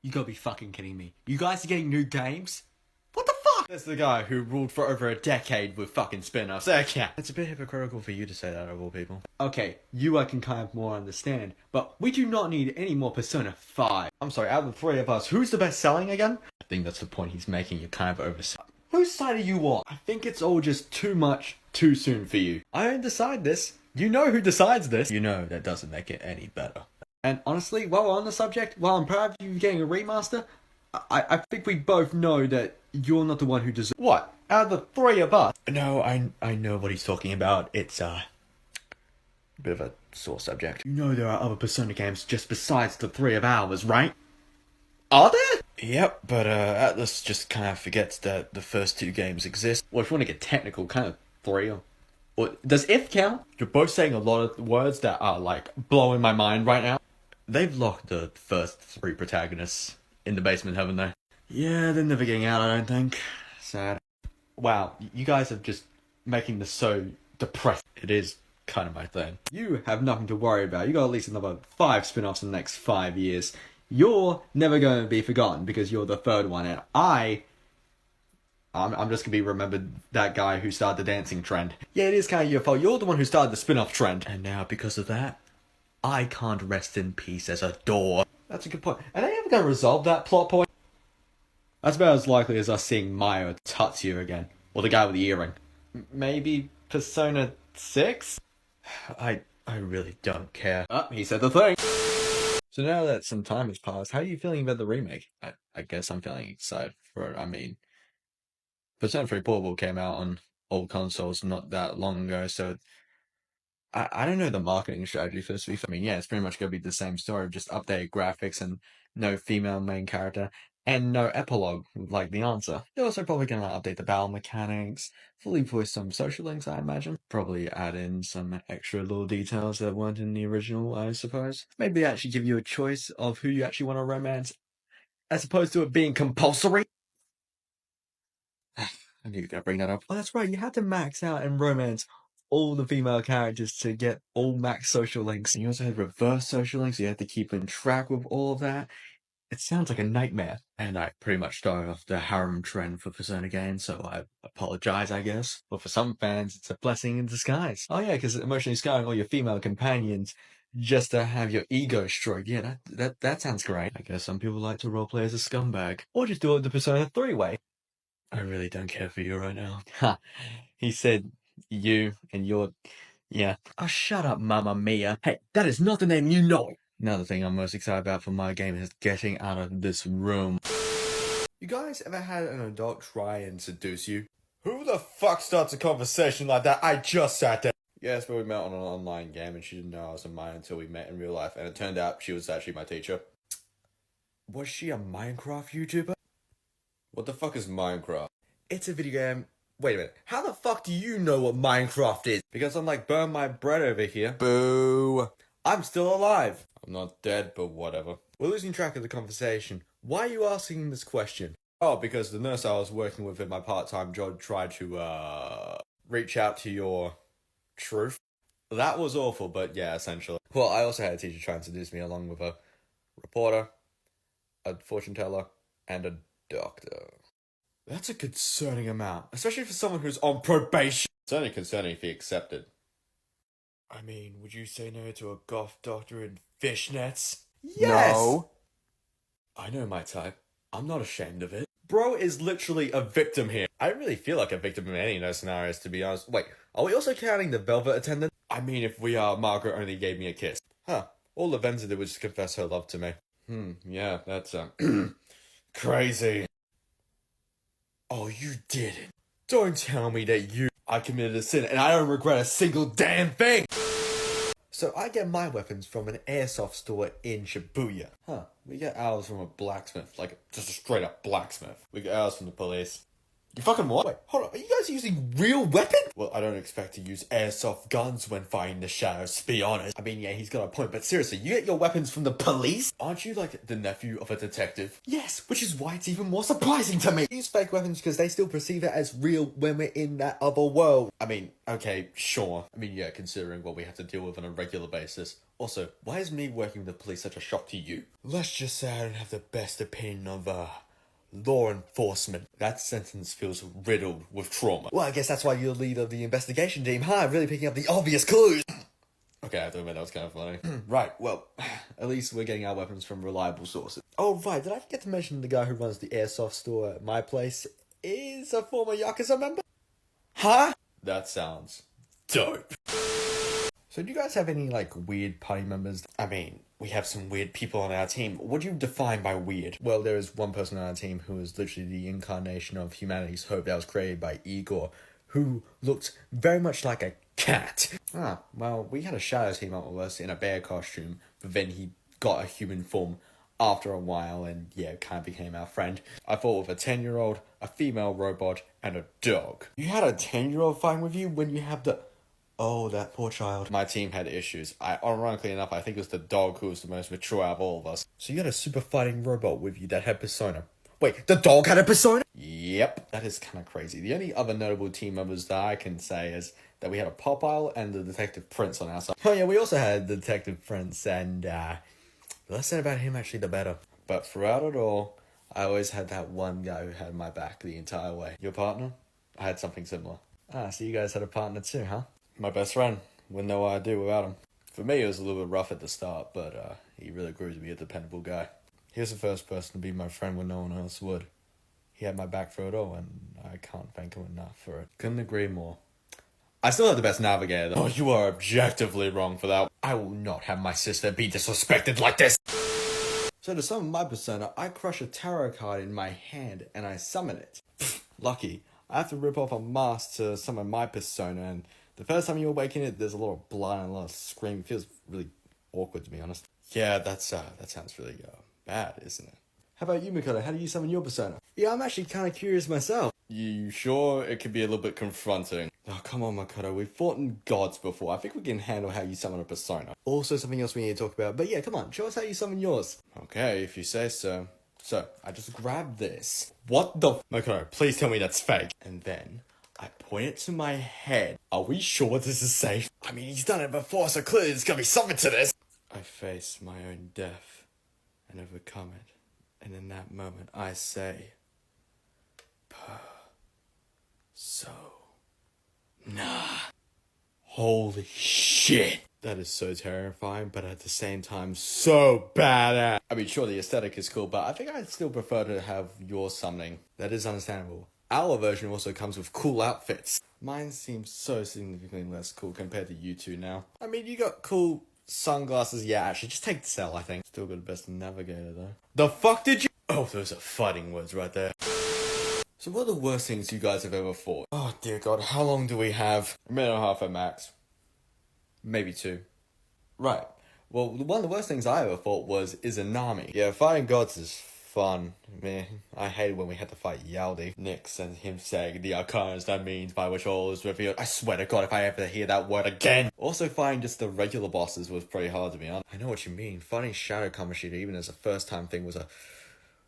You gotta be fucking kidding me. You guys are getting new games? What the fuck? That's the guy who ruled for over a decade with fucking spin-offs. Okay. It's a bit hypocritical for you to say that of all people. Okay, you I can kind of more understand, but we do not need any more Persona 5. I'm sorry, out of the three of us, who's the best selling again? I think that's the point he's making, you're kind of overselling. Whose side are you on? I think it's all just too much, too soon for you. I don't decide this. You know who decides this. You know that doesn't make it any better. And honestly, while we're on the subject, while I'm proud of you getting a remaster, I think we both know that you're not the one who deserves. What? Out of the three of us? No, I know what he's talking about. It's a bit of a sore subject. You know there are other Persona games just besides the three of ours, right? Are there? Yep, but Atlas just kind of forgets that the first two games exist. Well, if you want to get technical, kind of three or does if count? You're both saying a lot of words that are like blowing my mind right now. They've locked the first three protagonists in the basement, haven't they? Yeah, they're never getting out, I don't think. Sad. Wow, you guys are just making this so depressing. It is kind of my thing. You have nothing to worry about. You got at least another 5 spin-offs in the next 5 years. You're never going to be forgotten because you're the third one, and I'm just going to be remembered that guy who started the dancing trend. Yeah, it is kind of your fault. You're the one who started the spin-off trend. And now, because of that, I can't rest in peace as a door. That's a good point. Are they ever going to resolve that plot point? That's about as likely as us seeing Maya or Tatsuya again. Or the guy with the earring. Maybe Persona 6? I really don't care. Oh, he said the thing. So now that some time has passed, how are you feeling about the remake? I guess I'm feeling excited for it. I mean, Persona 3 Portable came out on old consoles not that long ago, so I don't know the marketing strategy for this. I mean, yeah, it's pretty much going to be the same story, just updated graphics and no female main character, and no epilogue, like the answer. They're also probably going to update the battle mechanics, fully voice some social links, I imagine. Probably add in some extra little details that weren't in the original, I suppose. Maybe actually give you a choice of who you actually want to romance, as opposed to it being compulsory. I knew you were going to bring that up. Oh, that's right, you had to max out and romance all the female characters to get all max social links. And you also had reverse social links, so you had to keep in track with all of that. It sounds like a nightmare. And I pretty much started off the harem trend for Persona games, so I apologize, I guess. But for some fans, it's a blessing in disguise. Oh yeah, because emotionally scarring all your female companions just to have your ego stroked. Yeah, that sounds great. I guess some people like to roleplay as a scumbag. Or just do it the Persona 3 way. I really don't care for you right now. Ha. He said you and your... Yeah. Oh, shut up, Mamma Mia. Hey, that is not the name you know. Another thing I'm most excited about for my game is getting out of this room. You guys ever had an adult try and seduce you? Who the fuck starts a conversation like that? I just sat there. Yes, but we met on an online game and she didn't know I was a Maya until we met in real life, and it turned out she was actually my teacher. Was she a Minecraft YouTuber? What the fuck is Minecraft? It's a video game. Wait a minute. How the fuck do you know what Minecraft is? Because I'm like, burn my bread over here. Boo. I'm still alive. I'm not dead, but whatever. We're losing track of the conversation. Why are you asking this question? Oh, because the nurse I was working with in my part-time job tried to, reach out to your truth. That was awful, but yeah, essentially. Well, I also had a teacher try and seduce me along with a reporter, a fortune teller, and a doctor. That's a concerning amount, especially for someone who's on probation. It's only concerning if he accepted. I mean, would you say no to a goth doctor in fishnets? Yes! No. I know my type. I'm not ashamed of it. Bro is literally a victim here. I don't really feel like a victim in any of those scenarios, to be honest. Wait, are we also counting the velvet attendant? I mean, if we are, Margaret only gave me a kiss. Huh. All Lavenza did was just confess her love to me. Yeah, that's, crazy. Oh, you didn't. Don't tell me that I committed a sin and I don't regret a single damn thing. So I get my weapons from an airsoft store in Shibuya. Huh, we get ours from a blacksmith, like just a straight up blacksmith. We get ours from the police. You fucking what? Wait, hold on. Are you guys using real weapons? Well, I don't expect to use airsoft guns when fighting the shadows, to be honest. I mean, yeah, he's got a point, but seriously, you get your weapons from the police? Aren't you like the nephew of a detective? Yes, which is why it's even more surprising to me. Use fake weapons because they still perceive it as real when we're in that other world. I mean, okay, sure. I mean, yeah, considering what we have to deal with on a regular basis. Also, why is me working with the police such a shock to you? Let's just say I don't have the best opinion of, law enforcement. That sentence feels riddled with trauma. Well, I guess that's why you're the lead of the investigation team, huh? Really picking up the obvious clues. Okay, I have to admit that was kind of funny. Right, well, at least we're getting our weapons from reliable sources. Oh, right, did I forget to mention the guy who runs the airsoft store at my place is a former Yakuza member? Huh? That sounds dope. So do you guys have any, like, weird party members? I mean, we have some weird people on our team. What do you define by weird? Well, there is one person on our team who is literally the incarnation of humanity's hope that was created by Igor, who looked very much like a cat. Ah, well, we had a shadow team up with us in a bear costume, but then he got a human form after a while and, yeah, kind of became our friend. I fought with a 10-year-old, a female robot, and a dog. You had a 10-year-old fighting with you when you have the... Oh, that poor child. My team had issues. Ironically enough, I think it was the dog who was the most mature out of all of us. So you had a super fighting robot with you that had persona. Wait, the dog had a persona? Yep. That is kind of crazy. The only other notable team members that I can say is that we had a Popeye and the Detective Prince on our side. Oh yeah, we also had the Detective Prince, and the less said about him actually the better. But throughout it all, I always had that one guy who had my back the entire way. Your partner? I had something similar. Ah, so you guys had a partner too, huh? My best friend. Wouldn't know what I'd do without him. For me, it was a little bit rough at the start, but he really grew to be a dependable guy. He was the first person to be my friend when no one else would. He had my back through it all, and I can't thank him enough for it. Couldn't agree more. I still have the best navigator, though. Oh, you are objectively wrong for that. I will not have my sister be disrespected like this. So to summon my persona, I crush a tarot card in my hand, and I summon it. Lucky. I have to rip off a mask to summon my persona, and the first time you awaken it, there's a lot of blood and a lot of screaming. It feels really awkward, to be honest. Yeah, that sounds really bad, isn't it? How about you, Makoto? How do you summon your persona? Yeah, I'm actually kind of curious myself. You sure? It could be a little bit confronting. Oh, come on, Makoto. We've fought in gods before. I think we can handle how you summon a persona. Also, something else we need to talk about. But yeah, come on. Show us how you summon yours. Okay, if you say so. So, I just grabbed this. What the... Makoto, please tell me that's fake. And then... I point it to my head. Are we sure this is safe? I mean, he's done it before, so clearly there's gonna be something to this. I face my own death and overcome it. And in that moment, I say... So... Nah. Holy shit. That is so terrifying, but at the same time, so badass. I mean, sure, the aesthetic is cool, but I think I'd still prefer to have your summoning. That is understandable. Our version also comes with cool outfits. Mine seems so significantly less cool compared to you two now. I mean, you got cool sunglasses. Yeah, actually, just take the cell, I think. Still got the best navigator, though. The fuck did you... Oh, those are fighting words right there. So what are the worst things you guys have ever fought? Oh, dear God, how long do we have? A minute and a half at max. Maybe 2. Right. Well, one of the worst things I ever fought was Izanami. Yeah, fighting gods is fun. Man, I hated when we had to fight Yaldi. Nyx and him saying the Arcanas, that means by which all is revealed. I swear to God, if I ever hear that word again. Also, fighting just the regular bosses was pretty hard, to be honest. I know what you mean. Fighting Shadow Kamashita, even as a first time thing, was a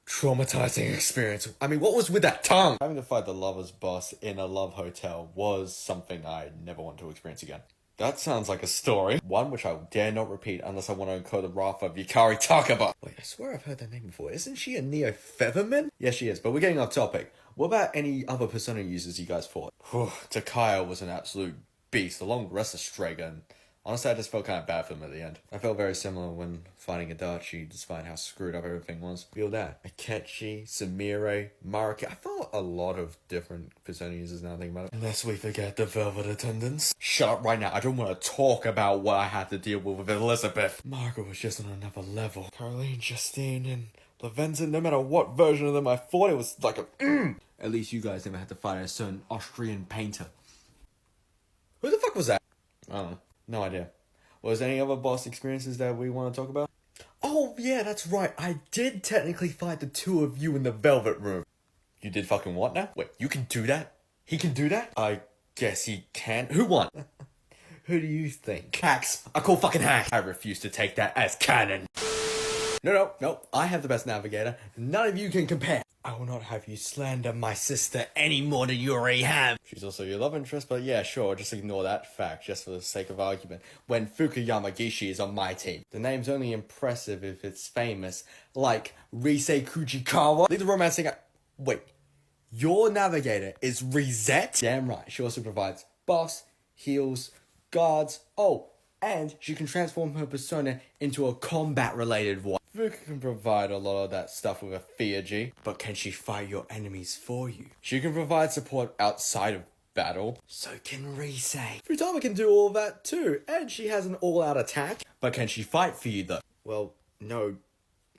traumatizing experience. I mean, what was with that tongue? Having to fight the lover's boss in a love hotel was something I never want to experience again. That sounds like a story. One which I dare not repeat unless I want to incur the wrath of Yukari Takaba. Wait, I swear I've heard that name before. Isn't she a Neo Featherman? Yes, she is, but we're getting off topic. What about any other persona users you guys fought? Takaya was an absolute beast, along with the rest of Strega, and honestly, I just felt kind of bad for him at the end. I felt very similar when fighting Adachi, despite how screwed up everything was. Feel that. Akechi, Sumire, Maraki. I felt a lot of different persona users now thinking about it. Unless we forget the Velvet Attendants. Shut up right now. I don't want to talk about what I had to deal with Elizabeth. Margaret was just on another level. Caroline, Justine, and Lavenza, no matter what version of them I fought, it was like a At least you guys never had to fight a certain Austrian painter. Who the fuck was that? I don't know. No idea. Was there any other boss experiences that we want to talk about? Oh, yeah, that's right. I did technically fight the 2 of you in the Velvet Room. You did fucking what now? Wait, you can do that? He can do that? I guess he can. Who won? Who do you think? Hacks. I call fucking hacks. I refuse to take that as canon. No. I have the best navigator. None of you can compare. I will not have you slander my sister any more than you already have. She's also your love interest, but yeah, sure, just ignore that fact, just for the sake of argument. When Fukuyama Gishi is on my team, the name's only impressive if it's famous, like Risei Kujikawa. Leave the romancing out. Wait, your navigator is Reset? Damn right, she also provides buffs, heals, guards, and she can transform her persona into a combat-related one. Fuka can provide a lot of that stuff with a Theurgy, but can she fight your enemies for you? She can provide support outside of battle, so can Risei. Futaba can do all that too, and she has an all-out attack, but can she fight for you though? Well, no,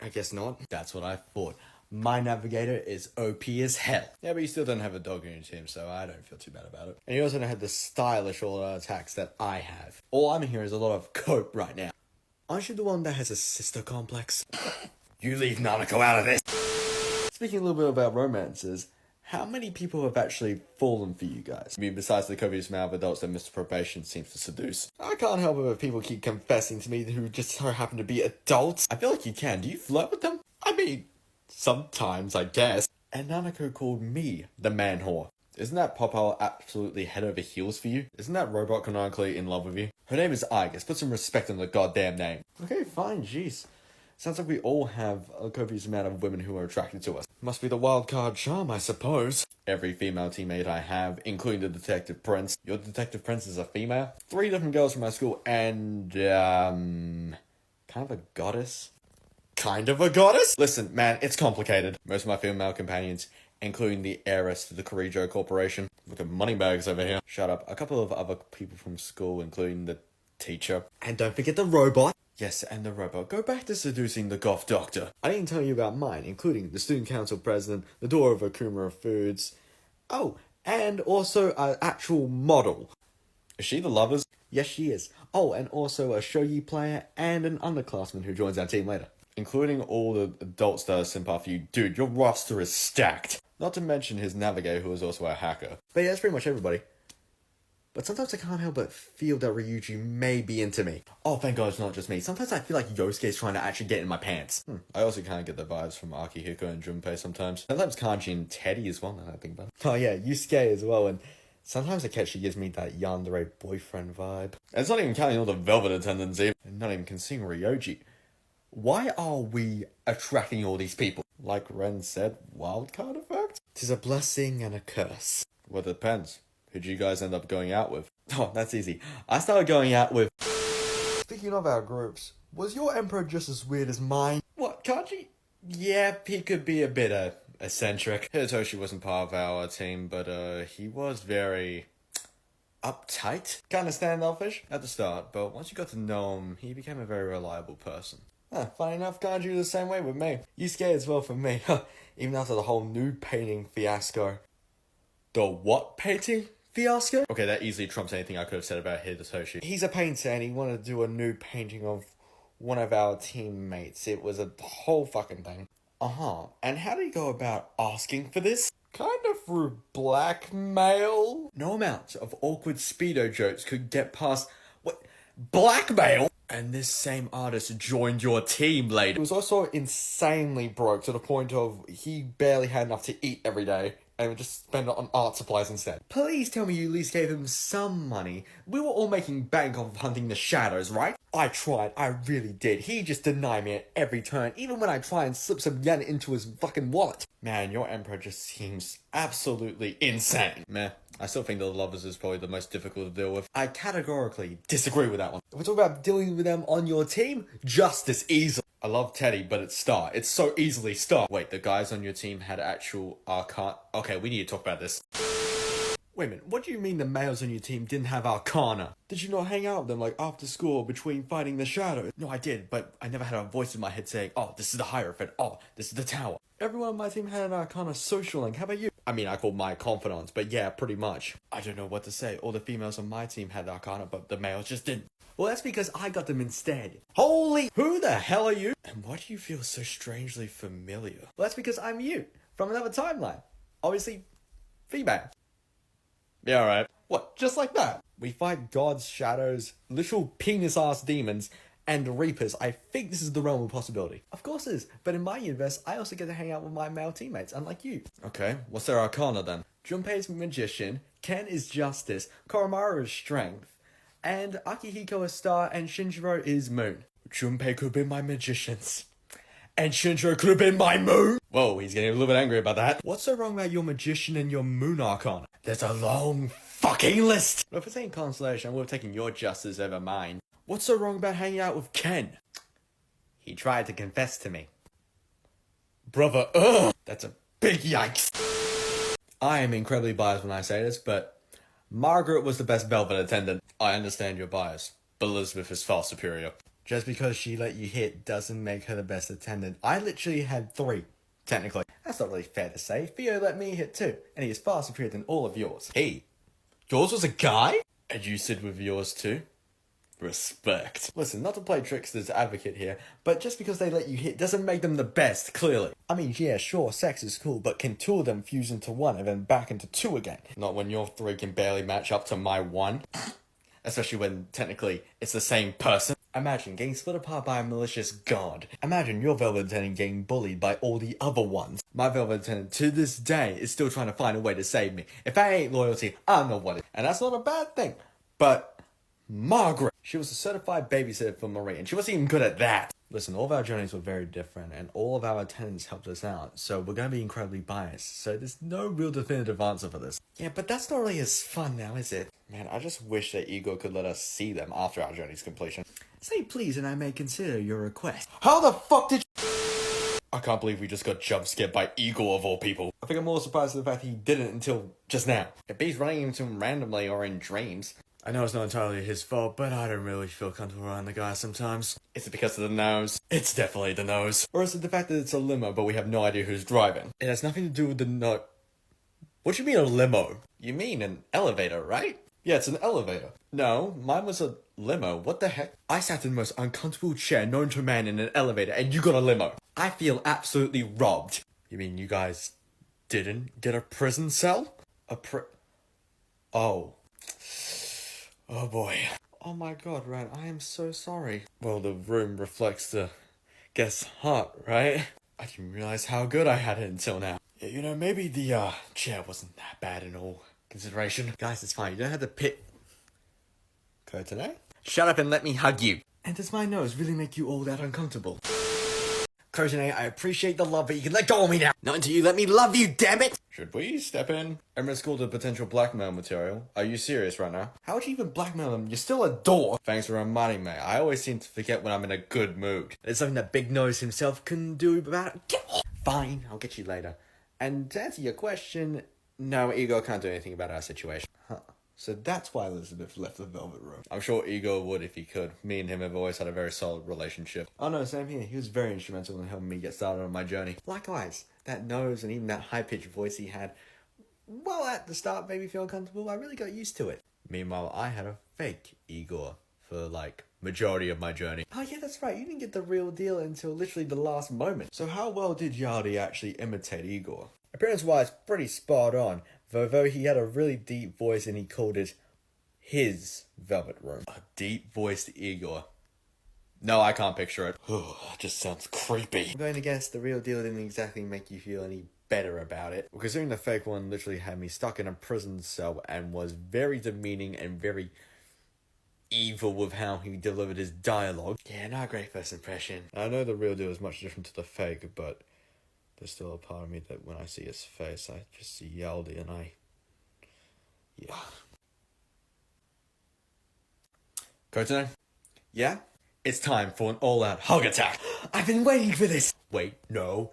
I guess not. That's what I thought. My navigator is OP as hell. Yeah, but you still don't have a dog in your team, so I don't feel too bad about it. And you also don't have the stylish all-out attacks that I have. All I'm hearing is a lot of cope right now. Aren't you the one that has a sister complex? You leave Nanako out of this. Speaking a little bit about romances, how many people have actually fallen for you guys? I mean, besides the copious amount of adults that Mr. Probation seems to seduce. I can't help it if people keep confessing to me who just so happen to be adults. I feel like you can. Do you flirt with them? I mean, sometimes, I guess. And Nanako called me the man whore. Isn't that Popeye absolutely head over heels for you? Isn't that robot canonically in love with you? Her name is Aigis. Put some respect on the goddamn name. Okay, fine, jeez. Sounds like we all have a copious amount of women who are attracted to us. Must be the wild card charm, I suppose. Every female teammate I have, including the Detective Prince. Your Detective Prince is a female? 3 different girls from my school and, kind of a goddess? Kind of a goddess? Listen, man, it's complicated. Most of my female companions, including the heiress to the Korijo Corporation. Look at moneybags over here. Shut up. A couple of other people from school, including the teacher. And don't forget the robot. Yes, and the robot. Go back to seducing the goth doctor. I didn't tell you about mine, including the student council president, the door of Akuma Foods. Oh, and also an actual model. Is she the lovers? Yes, she is. Oh, and also a shogi player and an underclassman who joins our team later. Including all the adults that are simp after you. Dude, your roster is stacked. Not to mention his navigator, who is also a hacker. But yeah, that's pretty much everybody. But sometimes I can't help but feel that Ryuji may be into me. Oh, thank God it's not just me. Sometimes I feel like Yosuke's trying to actually get in my pants. I also kind of get the vibes from Akihiko and Junpei sometimes. Sometimes Kanji and Teddy as well, now that I think about it. Oh yeah, Yusuke as well, and sometimes I catch she gives me that yandere boyfriend vibe. And it's not even counting all the velvet attendants even. And not even considering Ryoji. Why are we attracting all these people? Like Ren said, wildcard effect? 'Tis a blessing and a curse. Well, it depends. Who'd you guys end up going out with? Oh, that's easy. I started going out with... Speaking of our groups, was your emperor just as weird as mine? What, Kanji? Yeah, he could be a bit, eccentric. Hitoshi wasn't part of our team, but, he was very... uptight? Kinda standoffish at the start, but once you got to know him, he became a very reliable person. Funny enough, Kanji was the same way with me. Yusuke as well for me, even after the whole nude painting fiasco. The what painting fiasco? Okay, that easily trumps anything I could have said about Hitoshi. He's a painter and he wanted to do a nude painting of one of our teammates. It was a whole fucking thing. And how did he go about asking for this? Kind of through blackmail? No amount of awkward Speedo jokes could get past... What? Blackmail? And this same artist joined your team later. He was also insanely broke to the point of he barely had enough to eat every day and would just spend it on art supplies instead. Please tell me you at least gave him some money. We were all making bank off of hunting the shadows, right? I tried, I really did. He just denied me at every turn, even when I try and slip some yen into his fucking wallet. Man, your emperor just seems absolutely insane. Meh. I still think the lovers is probably the most difficult to deal with. I categorically disagree with that one. If we talk about dealing with them on your team, just as easily. I love Teddy, but it's Star. It's so easily Star. Wait, the guys on your team had actual Arcana? Okay, we need to talk about this. Wait a minute, what do you mean the males on your team didn't have Arcana? Did you not hang out with them like after school between fighting the shadows? No, I did, but I never had a voice in my head saying, oh, this is the Hierophant, oh, this is the Tower. Everyone on my team had an Arcana social link. How about you? I mean, I called my Confidants, but yeah, pretty much. I don't know what to say. All the females on my team had Arcana, but the males just didn't. Well, that's because I got them instead. Holy, who the hell are you? And why do you feel so strangely familiar? Well, that's because I'm you, from another timeline. Obviously, female. Yeah, alright. What, just like that? We fight gods, shadows, literal penis-ass demons, and reapers. I think this is the realm of possibility. Of course it is, but in my universe, I also get to hang out with my male teammates, unlike you. Okay, what's their Arcana then? Junpei's magician, Ken is justice, Koromaru is strength, and Akihiko is star, and Shinjiro is moon. Junpei could be my magicians. And Shinjiro could have been my moon. Whoa, he's getting a little bit angry about that. What's so wrong about your magician and your moon Arcana? There's a long fucking list. But if it's ain't consolation, I would have taken your justice over mine. What's so wrong about hanging out with Ken? He tried to confess to me. Brother, ugh! That's a big yikes. I am incredibly biased when I say this, but Margaret was the best Velvet attendant. I understand your bias, but Elizabeth is far superior. Just because she let you hit doesn't make her the best attendant. I literally had 3, technically. That's not really fair to say. Theo let me hit 2, and he is far superior than all of yours. Hey, yours was a guy? And you sit with yours too? Respect. Listen, not to play trickster's advocate here, but just because they let you hit doesn't make them the best, clearly. I mean, yeah, sure, sex is cool, but can 2 of them fuse into 1 and then back into 2 again? Not when your 3 can barely match up to my 1. Especially when, technically, it's the same person. Imagine getting split apart by a malicious god. Imagine your Velvet Attendant getting bullied by all the other ones. My Velvet Attendant, to this day, is still trying to find a way to save me. If that ain't loyalty, I don't know what it is. And that's not a bad thing. But Margaret, she was a certified babysitter for Marie, and she wasn't even good at that. Listen, all of our journeys were very different, and all of our attendants helped us out, so we're going to be incredibly biased, so there's no real definitive answer for this. Yeah, but that's not really as fun now, is it? Man, I just wish that Igor could let us see them after our journey's completion. Say please, and I may consider your request. How the fuck did you... I can't believe we just got jump scared by Igor of all people. I think I'm more surprised at the fact he didn't until just now. If he's running into him randomly or in dreams... I know it's not entirely his fault, but I don't really feel comfortable around the guy sometimes. Is it because of the nose? It's definitely the nose. Or is it the fact that it's a limo, but we have no idea who's driving? It has nothing to do with the no... What do you mean a limo? You mean an elevator, right? Yeah, it's an elevator. No, mine was a limo. What the heck? I sat in the most uncomfortable chair known to man in an elevator, and you got a limo. I feel absolutely robbed. You mean you guys didn't get a prison cell? Oh. Oh boy. Oh my god, Ren, I am so sorry. Well, the room reflects the guest's heart, right? I didn't realize how good I had it until now. Yeah, you know, maybe the chair wasn't that bad in all consideration. Guys, it's fine. You don't have to pit... Curtain? Shut up and let me hug you. And does my nose really make you all that uncomfortable? Curtain, I appreciate the love, but you can let go of me now. Not until you let me love you, damn it! Should we step in? Emma's called a potential blackmail material. Are you serious right now? How would you even blackmail them? You're still a door. Thanks for reminding me. I always seem to forget when I'm in a good mood. It's something that Big Nose himself couldn't do about it. Fine, I'll get you later. And to answer your question, no, Igor can't do anything about our situation. Huh. So that's why Elizabeth left the Velvet Room. I'm sure Igor would if he could. Me and him have always had a very solid relationship. Oh no, same here. He was very instrumental in helping me get started on my journey. Likewise, that nose and even that high-pitched voice he had, well, at the start made me feel uncomfortable. I really got used to it. Meanwhile, I had a fake Igor for, like, majority of my journey. Oh yeah, that's right. You didn't get the real deal until literally the last moment. So how well did Yardi actually imitate Igor? Appearance-wise, pretty spot on. Though he had a really deep voice and he called it his Velvet Room. A deep-voiced Igor. No, I can't picture it. That just sounds creepy. I'm going to guess the real deal didn't exactly make you feel any better about it. Well, considering the fake one literally had me stuck in a prison cell and was very demeaning and very evil with how he delivered his dialogue. Yeah, not a great first impression. I know the real deal is much different to the fake, but there's still a part of me that when I see his face, I just see Yaldi and yeah. Kotone? Yeah? It's time for an all-out hug attack. I've been waiting for this. Wait, no.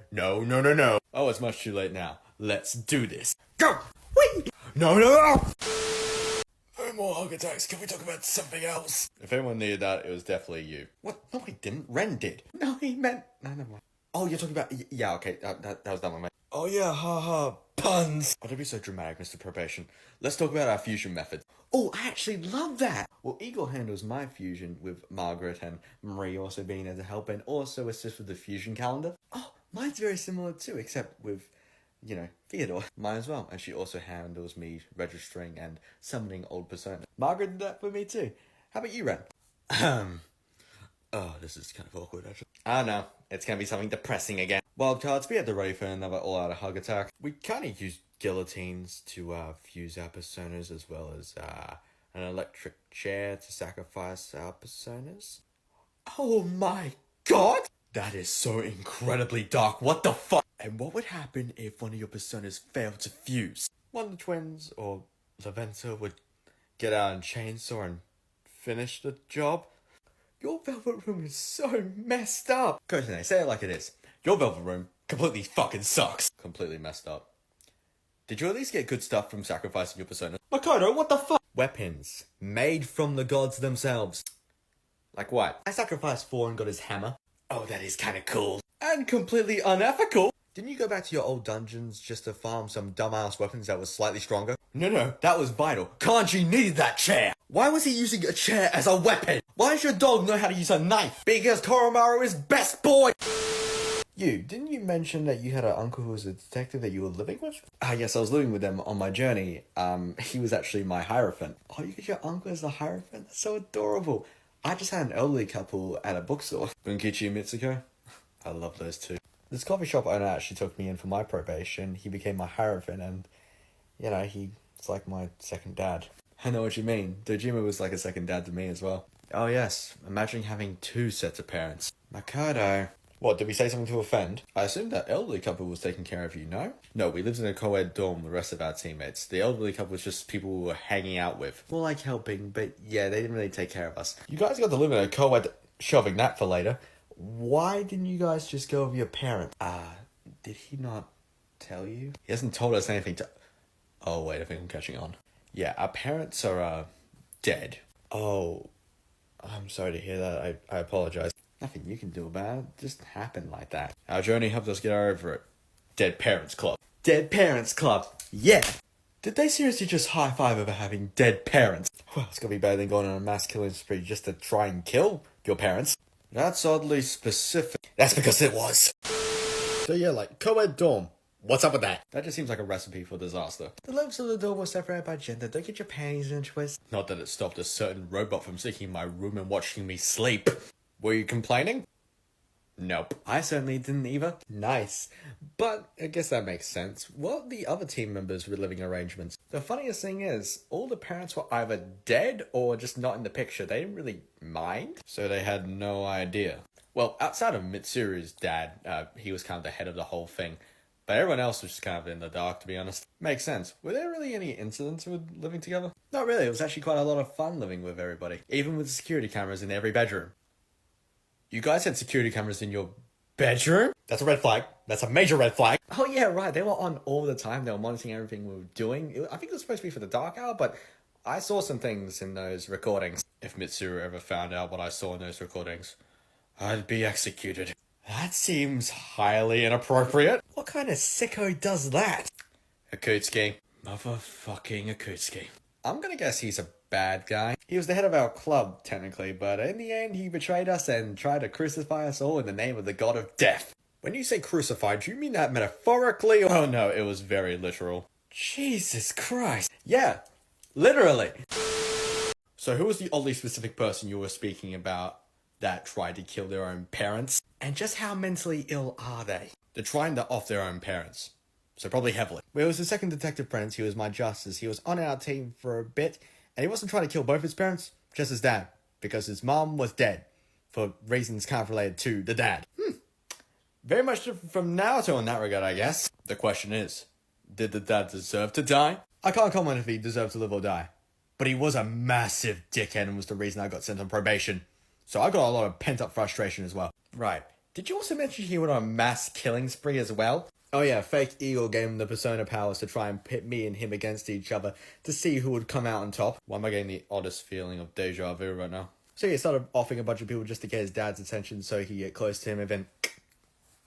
Oh, it's much too late now. Let's do this. Go! Wait! No. No more hug attacks. Can we talk about something else? If anyone needed that, it was definitely you. What? No, I didn't. Ren did. No, he meant... No, never mind. Oh, you're talking about... Yeah, okay. That was done with me. Oh, yeah, haha. Puns. Oh, don't be so dramatic, Mr. Probation. Let's talk about our fusion method. Oh, I actually love that. Well, Igor handles my fusion with Margaret and Marie also being there to help and also assist with the fusion calendar. Oh, mine's very similar too, except with Theodore. Mine as well. And she also handles me registering and summoning old personas. Margaret did that for me too. How about you, Ren? Oh, this is kind of awkward, actually. I don't know. It's going to be something depressing again. Wildcards, be at the ready for another all-out hug attack. We kind of use guillotines to fuse our personas, as well as an electric chair to sacrifice our personas. Oh my god! That is so incredibly dark. What the fuck? And what would happen if one of your personas failed to fuse? One of the twins or Laventa would get out and chainsaw and finish the job? Your Velvet Room is so messed up. Kotane, say it like it is. Your Velvet Room completely fucking sucks. Completely messed up. Did you at least get good stuff from sacrificing your persona? Makoto, what the fuck? Weapons. Made from the gods themselves. Like what? I sacrificed 4 and got his hammer. Oh, that is kinda cool. And completely unethical. Didn't you go back to your old dungeons just to farm some dumbass weapons that was slightly stronger? No, that was vital. Kanji needed that chair. Why was he using a chair as a weapon? Why does your dog know how to use a knife? Because Koromaru is best boy! Didn't you mention that you had an uncle who was a detective that you were living with? Yes, I was living with them on my journey. He was actually my Hierophant. Oh, you got your uncle as a Hierophant? That's so adorable. I just had an elderly couple at a bookstore. Bunkichi and Mitsuko. I love those two. This coffee shop owner actually took me in for my probation. He became my Hierophant and, he's like my second dad. I know what you mean. Dojima was like a second dad to me as well. Oh yes, imagine having 2 sets of parents. Makoto. What, did we say something to offend? I assumed that elderly couple was taking care of you, no? No, we lived in a co-ed dorm with the rest of our teammates. The elderly couple was just people we were hanging out with. More like helping, but yeah, they didn't really take care of us. You guys got to live in a co-ed, shoving that for later. Why didn't you guys just go with your parents? Did he not tell you? He hasn't told us anything to... Oh, wait, I think I'm catching on. Yeah, our parents are, dead. Oh, I'm sorry to hear that. I apologize. Nothing you can do about it. It just happened like that. Our journey helped us get over it. Dead Parents Club. Dead Parents Club. Yeah. Did they seriously just high-five over having dead parents? Well, it's gonna be better than going on a mass killing spree just to try and kill your parents. That's oddly specific. That's because it was. So yeah, like, co-ed dorm. What's up with that? That just seems like a recipe for disaster. The levels of the door were separated by gender. Don't get your panties in a twist. Not that it stopped a certain robot from sneaking in my room and watching me sleep. Were you complaining? Nope. I certainly didn't either. Nice. But I guess that makes sense. What are the other team members' living arrangements? The funniest thing is, all the parents were either dead or just not in the picture. They didn't really mind, so they had no idea. Well, outside of Mitsuru's dad, he was kind of the head of the whole thing. But everyone else was just kind of in the dark, to be honest. Makes sense. Were there really any incidents with living together? Not really. It was actually quite a lot of fun living with everybody. Even with security cameras in every bedroom. You guys had security cameras in your bedroom? That's a red flag. That's a major red flag. Oh yeah, right. They were on all the time. They were monitoring everything we were doing. I think it was supposed to be for the dark hour, but I saw some things in those recordings. If Mitsuru ever found out what I saw in those recordings, I'd be executed. That seems highly inappropriate. What kind of sicko does that? Akutsuki. Motherfucking Akutsuki. I'm gonna guess he's a bad guy. He was the head of our club, technically, but in the end he betrayed us and tried to crucify us all in the name of the god of death. When you say crucified, do you mean that metaphorically? Oh no, it was very literal. Jesus Christ. Yeah, literally. So who was the oddly specific person you were speaking about that tried to kill their own parents? And just how mentally ill are they? They're trying to off their own parents. So probably heavily. Well, it was the second detective Prentice. He was my justice. He was on our team for a bit, and he wasn't trying to kill both his parents, just his dad, because his mom was dead, for reasons kind of related to the dad. Very much different from Naruto in that regard, I guess. The question is, did the dad deserve to die? I can't comment if he deserved to live or die, but he was a massive dickhead and was the reason I got sent on probation. So I got a lot of pent-up frustration as well. Right. Did you also mention he went on a mass killing spree as well? Oh yeah, fake Igor gave him the persona powers to try and pit me and him against each other to see who would come out on top. Why am I getting the oddest feeling of deja vu right now? So he started offing a bunch of people just to get his dad's attention so he could get close to him and then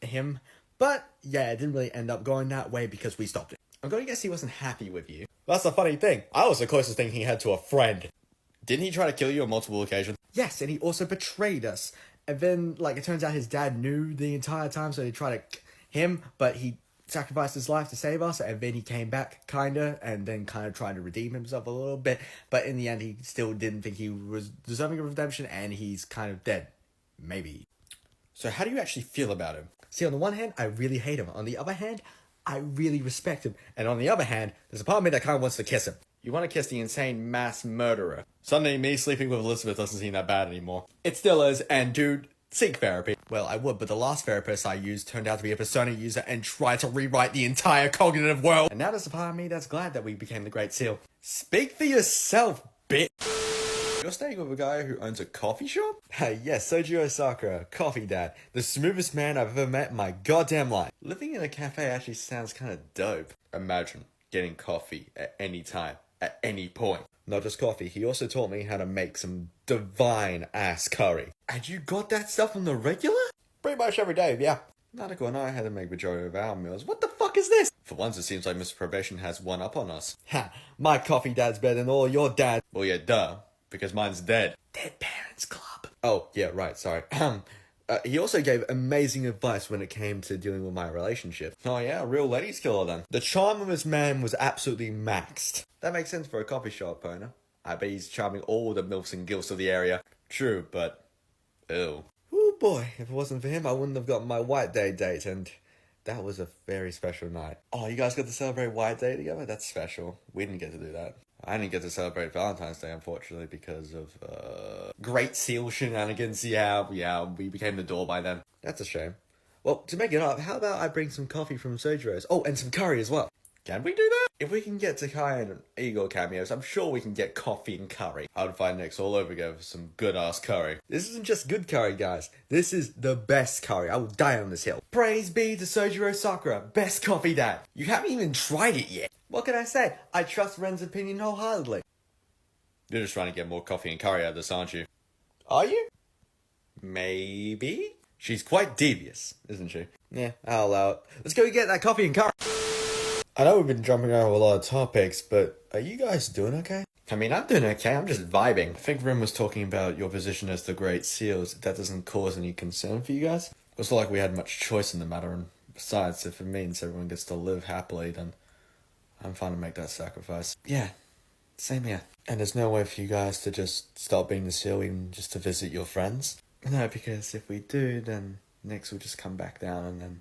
him. But yeah, it didn't really end up going that way because we stopped it. I'm gonna guess he wasn't happy with you. That's the funny thing. I was the closest thing he had to a friend. Didn't he try to kill you on multiple occasions? Yes, and he also betrayed us. And then, it turns out his dad knew the entire time, so he tried to him, but he sacrificed his life to save us, and then he came back, kinda, and then kind of tried to redeem himself a little bit, but in the end, he still didn't think he was deserving of redemption, and he's kind of dead. Maybe. So how do you actually feel about him? See, on the one hand, I really hate him. On the other hand, I really respect him. And on the other hand, there's a part of me that kind of wants to kiss him. You want to kiss the insane mass murderer. Suddenly, me sleeping with Elizabeth doesn't seem that bad anymore. It still is, and dude, seek therapy. Well, I would, but the last therapist I used turned out to be a Persona user and tried to rewrite the entire cognitive world. And now there's a part of me that's glad that we became the Great Seal. Speak for yourself, bitch. You're staying with a guy who owns a coffee shop? Yes, Sojiro Sakura, coffee dad. The smoothest man I've ever met in my goddamn life. Living in a cafe actually sounds kind of dope. Imagine getting coffee at any time, at any point. Not just coffee, he also taught me how to make some divine ass curry. And you got that stuff on the regular? Pretty much every day, yeah. Nadeko and I had to make majority of our meals. What the fuck is this? For once, it seems like Mr. Probation has one up on us. Ha, my coffee dad's better than all your dads. Well, yeah, duh. Because mine's dead. Dead Parents Club. Oh, yeah, right, sorry. He also gave amazing advice when it came to dealing with my relationship. Oh yeah, real ladies killer then. The charm of this man was absolutely maxed. That makes sense for a coffee shop owner. I bet he's charming all the milfs and gilfs of the area. True, but... ew. Oh boy, if it wasn't for him, I wouldn't have got my White Day date, and that was a very special night. Oh, you guys got to celebrate White Day together? That's special. We didn't get to do that. I didn't get to celebrate Valentine's Day, unfortunately, because of, Great Seal shenanigans. Yeah, we became the door by then. That's a shame. Well, to make it up, how about I bring some coffee from Sojiro's? Oh, and some curry as well. Can we do that? If we can get Takai and Igor cameos, I'm sure we can get coffee and curry. I would find Nix all over again for some good-ass curry. This isn't just good curry, guys. This is the best curry. I will die on this hill. Praise be to Sojiro Sakura, best coffee dad. You haven't even tried it yet. What can I say? I trust Ren's opinion wholeheartedly. You're just trying to get more coffee and curry out of this, aren't you? Are you? Maybe? She's quite devious, isn't she? Yeah, I'll allow it. Let's go get that coffee and curry. I know we've been jumping over a lot of topics, but are you guys doing okay? I mean, I'm doing okay. I'm just vibing. I think Ren was talking about your position as the Great Seals. That doesn't cause any concern for you guys? It's not like we had much choice in the matter, and besides, if it means everyone gets to live happily, then I'm fine to make that sacrifice. Yeah, same here. And there's no way for you guys to just stop being the seal even just to visit your friends? No, because if we do, then Nyx will just come back down and then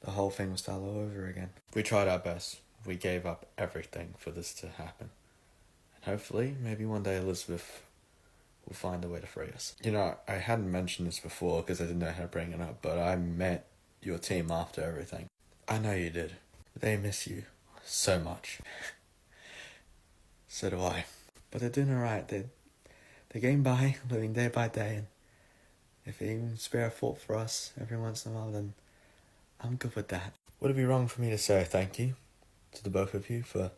the whole thing will start all over again. We tried our best. We gave up everything for this to happen. And hopefully, maybe one day Elizabeth will find a way to free us. You know, I hadn't mentioned this before because I didn't know how to bring it up, but I met your team after everything. I know you did. They miss you so much. So do I. But they're doing alright. They're getting by, living day by day, and if they even spare a thought for us every once in a while, then I'm good with that. Would it be wrong for me to say thank you to the both of you for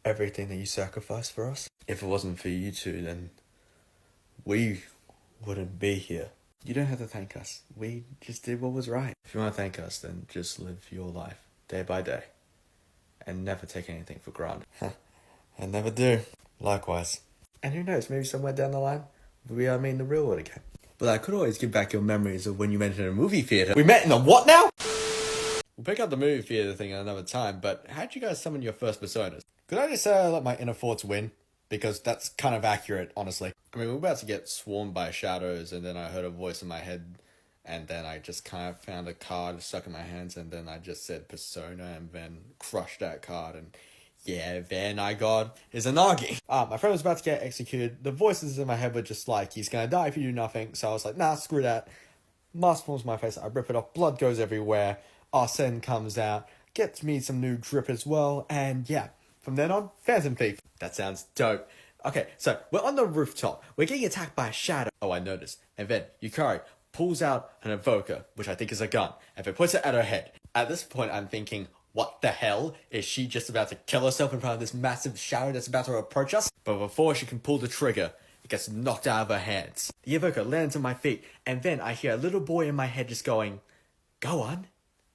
everything that you sacrificed for us? If it wasn't for you two, then we wouldn't be here. You don't have to thank us. We just did what was right. If you want to thank us, then just live your life day by day and never take anything for granted. I never do. Likewise. And who knows, maybe somewhere down the line, we are meeting the real world again. But I could always give back your memories of when you met in a movie theater. We met in a what now? We'll pick up the movie theater thing at another time, but how'd you guys summon your first personas? Could I just say I let my inner thoughts win? Because that's kind of accurate, honestly. I mean, we're about to get swarmed by shadows, and then I heard a voice in my head, and then I just kind of found a card stuck in my hands, and then I just said persona, and then crushed that card, and yeah, then I got Izanagi. My friend was about to get executed. The voices in my head were just like, he's gonna die if you do nothing. So I was like, nah, screw that. Mask forms my face. I rip it off. Blood goes everywhere. Arsene comes out. Gets me some new drip as well. And yeah, from then on, Phantom Thief. That sounds dope. Okay, so we're on the rooftop. We're getting attacked by a shadow. Oh, I noticed. And then Yukari pulls out an evoker, which I think is a gun, and then puts it at her head. At this point, I'm thinking, what the hell? Is she just about to kill herself in front of this massive shadow that's about to approach us? But before she can pull the trigger, it gets knocked out of her hands. The evoker lands on my feet, and then I hear a little boy in my head just going, go on,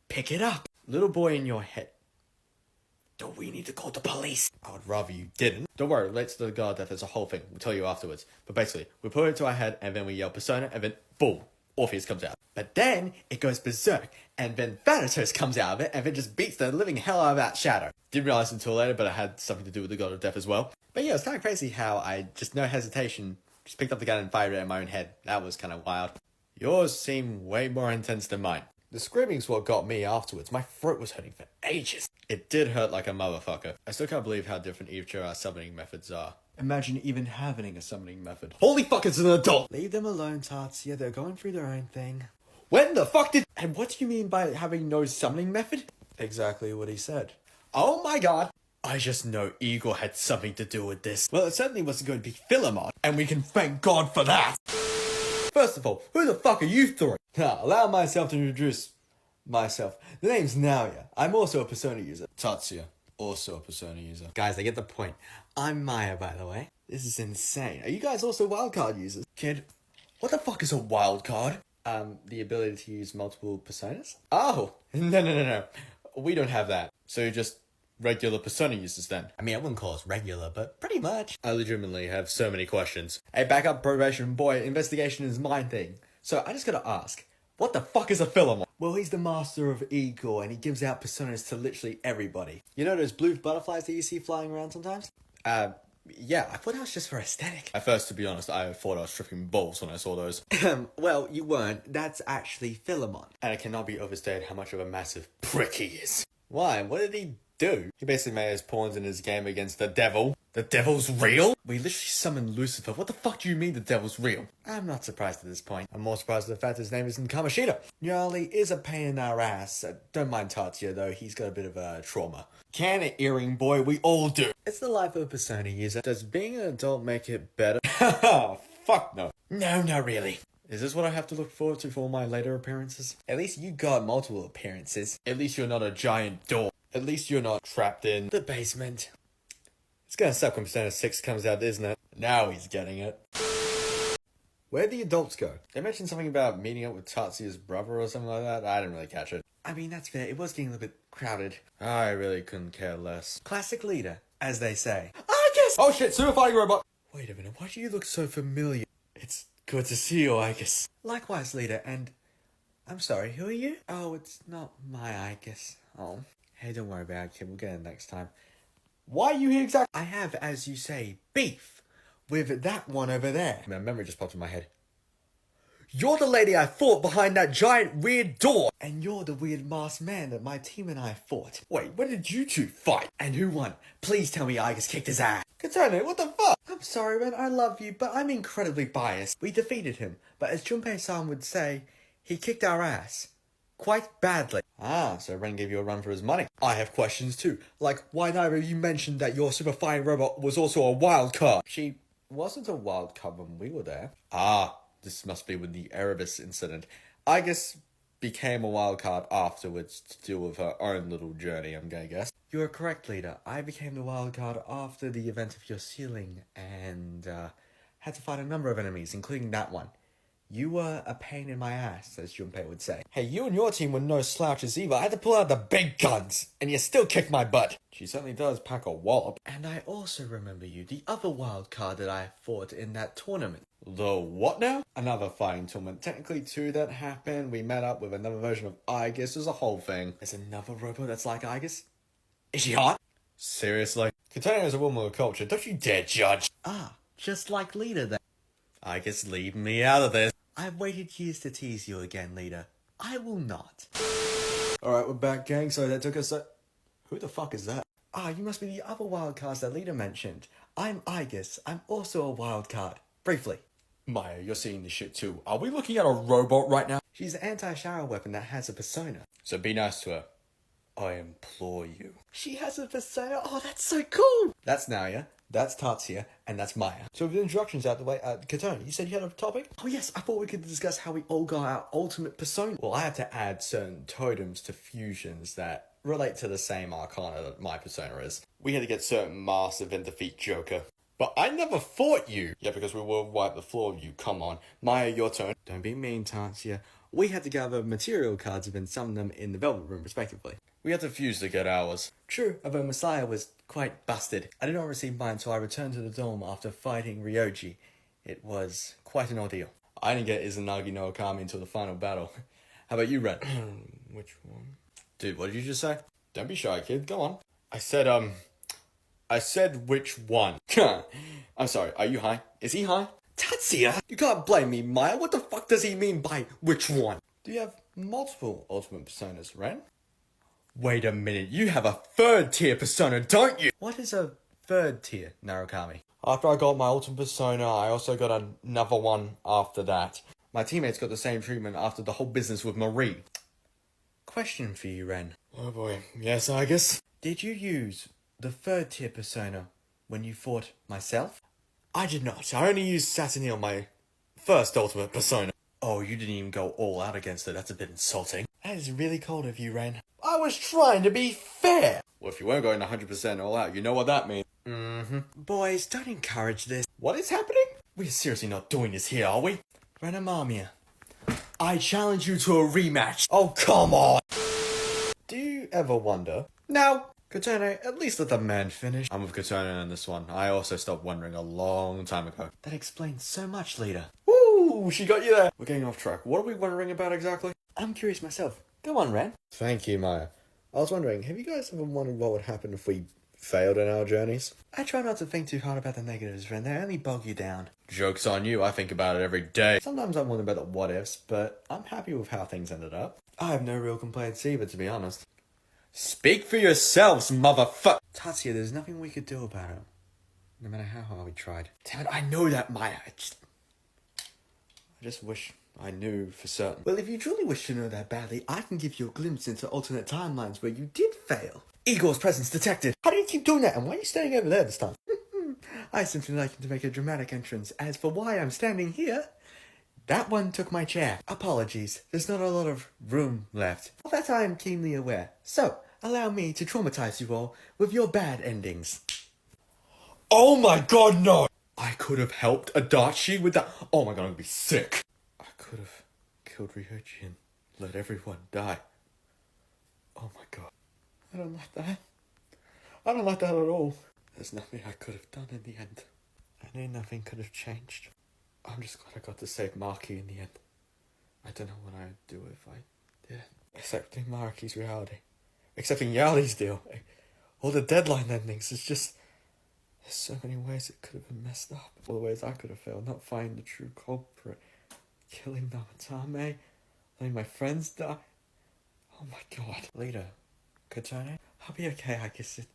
pick it up. Little boy in your head. Do we need to call the police? I would rather you didn't. Don't worry, let's to the guard that there's a whole thing. We'll tell you afterwards. But basically, we put it to our head, and then we yell persona, and then boom. Orpheus comes out. But then it goes berserk, and then Thanatos comes out of it, and then just beats the living hell out of that Shadow. Didn't realize until later, but it had something to do with the God of Death as well. But yeah, it's kind of crazy how I just no hesitation just picked up the gun and fired it in my own head. That was kind of wild. Yours seem way more intense than mine. The screaming's what got me afterwards. My throat was hurting for ages. It did hurt like a motherfucker. I still can't believe how different each of our summoning methods are. Imagine even having a summoning method. Holy fuck, it's an adult! Leave them alone, Tatsuya. They're going through their own thing. When the fuck did... And what do you mean by having no summoning method? Exactly what he said. Oh my god. I just know Igor had something to do with this. Well, it certainly wasn't going to be Philemon, and we can thank God for that. First of all, who the fuck are you three? Allow myself to introduce myself. The name's Naoya. I'm also a Persona user. Tatsuya, also a Persona user. Guys, I get the point. I'm Maya, by the way. This is insane. Are you guys also wildcard users? Kid, what the fuck is a wildcard? The ability to use multiple personas? Oh, no. We don't have that. So you're just regular Persona users then? I mean, I wouldn't call us regular, but pretty much. I legitimately have so many questions. Hey, back up, probation boy. Investigation is my thing. So I just gotta ask, what the fuck is a Philemon? Well, he's the master of Igor, and he gives out personas to literally everybody. You know those blue butterflies that you see flying around sometimes? Yeah, I thought that was just for aesthetic. At first, to be honest, I thought I was tripping balls when I saw those. Well, you weren't. That's actually Philemon. And it cannot be overstated how much of a massive prick he is. Why? What did he do? He basically made his pawns in his game against the devil. The devil's real? We literally summoned Lucifer. What the fuck do you mean the devil's real? I'm not surprised at this point. I'm more surprised at the fact his name isn't Kamashita. Yarly is a pain in our ass. Don't mind Tatsuya though, he's got a bit of a trauma. Can it, earring boy? We all do. It's the life of a Persona user. Does being an adult make it better? Fuck no. No, not really. Is this what I have to look forward to for all my later appearances? At least you got multiple appearances. At least you're not a giant door. At least you're not trapped in the basement. It's gonna suck when Persona 6 comes out, isn't it? Now he's getting it. Where'd the adults go? They mentioned something about meeting up with Tatsuya's brother or something like that. I didn't really catch it. I mean, that's fair. It was getting a little bit crowded. I really couldn't care less. Classic leader, as they say. Aigis! Oh shit, super fighting robot! Wait a minute, why do you look so familiar? It's good to see you, Aigis. Likewise, leader, and... I'm sorry, who are you? Oh, it's not my Aigis. Oh. Hey, don't worry about it, kid. We'll get it next time. Why are you here exactly? I have, as you say, beef with that one over there. My memory just popped in my head. You're the lady I fought behind that giant weird door. And you're the weird masked man that my team and I fought. Wait, when did you two fight? And who won? Please tell me Aigis kicked his ass. Katana, what the fuck? I'm sorry, man. I love you, but I'm incredibly biased. We defeated him, but as Junpei-san would say, he kicked our ass. Quite badly. Ah, so Ren gave you a run for his money. I have questions too. Like, why neither of you mentioned that your super fine robot was also a wild card? She wasn't a wild card when we were there. Ah, this must be with the Erebus incident. Aigis became a wild card afterwards to deal with her own little journey, I'm gonna guess. You are correct, leader. I became the wild card after the event of your sealing and had to fight a number of enemies, including that one. You were a pain in my ass, as Junpei would say. Hey, you and your team were no slouches either. I had to pull out the big guns, and you still kicked my butt. She certainly does pack a wallop. And I also remember you, the other wild card that I fought in that tournament. The what now? Another fighting tournament. Technically two that happened. We met up with another version of Aigis. There's a whole thing. There's another robot that's like Aigis? Is she hot? Seriously? Katana is a woman with culture. Don't you dare judge. Ah, just like leader then. Aigis, leave me out of this. I've waited years to tease you again, leader. I will not. Alright, we're back, gang. Sorry, that took us so... Who the fuck is that? Ah, you must be the other wildcards that leader mentioned. I'm Aigis. I'm also a wildcard. Briefly. Maya, you're seeing this shit too. Are we looking at a robot right now? She's an anti-shower weapon that has a persona. So be nice to her. I implore you. She has a persona? Oh, that's so cool! That's Naoya. That's Tatsuya, and that's Maya. So with the introductions out the way, Katona, you said you had a topic? Oh yes, I thought we could discuss how we all got our ultimate persona. Well, I had to add certain totems to fusions that relate to the same Arcana that my persona is. We had to get certain masks and then defeat Joker. But I never fought you! Yeah, because we will wipe the floor with you, come on. Maya, your turn. Don't be mean, Tatsuya. We had to gather material cards and then summon them in the Velvet Room, respectively. We had to fuse to get ours. True, although Messiah was quite busted. I did not receive mine until I returned to the dome after fighting Ryoji. It was quite an ordeal. I didn't get Izanagi no Okami until the final battle. How about you, Ren? Which one? Dude, what did you just say? Don't be shy, kid. Go on. I said which one. I'm sorry, are you high? Is he high? Tatsuya! You can't blame me, Maya. What the fuck does he mean by which one? Do you have multiple ultimate personas, Ren? Wait a minute, you have a third tier persona, don't you? What is a third tier, Narukami? After I got my ultimate persona, I also got another one after that. My teammates got the same treatment after the whole business with Marie. Question for you, Ren. Oh boy. Yes, Aigis. Did you use the third tier persona when you fought myself? I did not. I only used Satani on my first ultimate persona. Oh, you didn't even go all out against it. That's a bit insulting. That is really cold of you, Ren. I was trying to be fair. Well, if you weren't going 100% all out, you know what that means. Boys, don't encourage this. What is happening? We're seriously not doing this here, are we? Ren Amamiya, I challenge you to a rematch. oh come on. Do you ever wonder? Now, Katane, at least let the man finish. I'm with Katane on this one. I also stopped wondering a long time ago. That explains so much, leader. Woo! She got you there. We're getting off track. What are we wondering about exactly? I'm curious myself. Go on, Ren. Thank you, Maya. I was wondering, have you guys ever wondered what would happen if we failed in our journeys? I try not to think too hard about the negatives, Ren. They only bog you down. Joke's on you. I think about it every day. Sometimes I wonder about the what ifs, but I'm happy with how things ended up. I have no real complaints either, to be honest. Speak for yourselves, motherfucker. Tatsuya, there's nothing we could do about it. No matter how hard we tried. Damn it, I know that, Maya. I just wish I knew for certain. Well, if you truly wish to know that badly, I can give you a glimpse into alternate timelines where you did fail. Igor's presence detected. How do you keep doing that? And why are you standing over there this time? I simply like to make a dramatic entrance. As for why I'm standing here, that one took my chair. Apologies. There's not a lot of room left. Of that I am keenly aware. So, allow me to traumatize you all with your bad endings. Oh my god, no! I could have helped Adachi with that. Oh my god, I'm gonna be sick. I could have killed Ryoji and let everyone die. Oh my god. I don't like that. I don't like that at all. There's nothing I could have done in the end. I knew nothing could have changed. I'm just glad I got to save Maki in the end. I don't know what I'd do if I didn't. Accepting Maki's reality. Accepting Yali's deal. All the deadline endings. It's just... There's so many ways it could have been messed up. All the ways I could have failed. Not finding the true culprit. Killing Namatame. Letting my friends die. Oh my god. Leader, Katane? I'll be okay, Aigis. It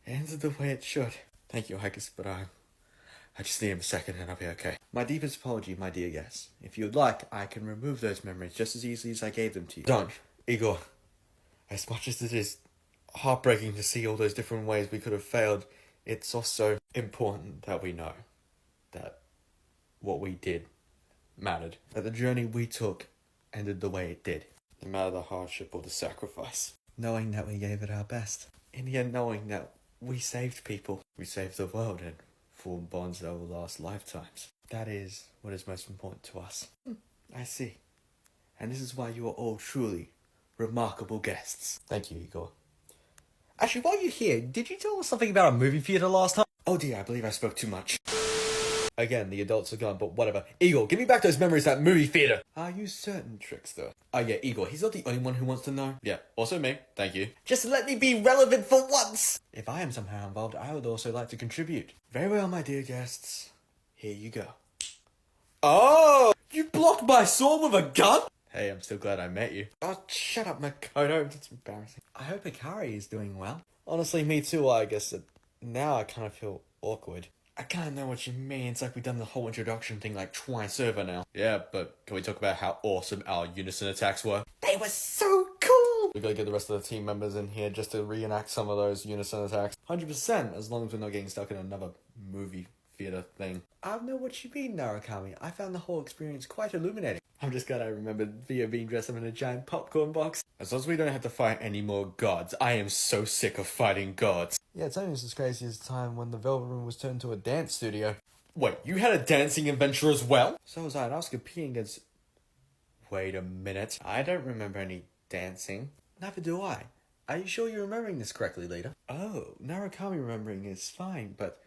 ended the way it should. Thank you, Aigis, but I just need him a second and I'll be okay. My deepest apology, my dear guest. If you'd like, I can remove those memories just as easily as I gave them to you. Don't, Igor. As much as it is heartbreaking to see all those different ways we could have failed, it's also important that we know that what we did mattered. That the journey we took ended the way it did. No matter the hardship or the sacrifice. Knowing that we gave it our best. In the end, knowing that we saved people. We saved the world and formed bonds that will last lifetimes. That is what is most important to us. I see. And this is why you are all truly remarkable guests. Thank you, Igor. Actually, while you're here, did you tell us something about a movie theater last time? Oh dear, I believe I spoke too much. Again, the adults are gone, but whatever. Igor, give me back those memories of that movie theater. Are you certain, Trickster? Oh yeah, Igor, he's not the only one who wants to know. Yeah, also me. Thank you. Just let me be relevant for once! If I am somehow involved, I would also like to contribute. Very well, my dear guests. Here you go. Oh! You blocked my sword with a gun? Hey, I'm still glad I met you. Oh, shut up, Makoto. That's embarrassing. I hope Ikari is doing well. Honestly, me too, I guess. Now I kind of feel awkward. I kind of know what you mean. It's like we've done the whole introduction thing like twice over now. Yeah, but can we talk about how awesome our unison attacks were? They were so cool! We gotta get the rest of the team members in here just to reenact some of those unison attacks. 100%, as long as we're not getting stuck in another movie theater thing. I know what you mean, Narukami. I found the whole experience quite illuminating. I'm just glad I remembered Theo being dressed up in a giant popcorn box. As long as we don't have to fight any more gods. I am so sick of fighting gods. Yeah, it's only as crazy as the time when the Velvet Room was turned into a dance studio. Wait, you had a dancing adventure as well? So was I, and I was competing against... Wait a minute. I don't remember any dancing. Neither do I. Are you sure you're remembering this correctly, leader? Oh, Narukami remembering is fine, but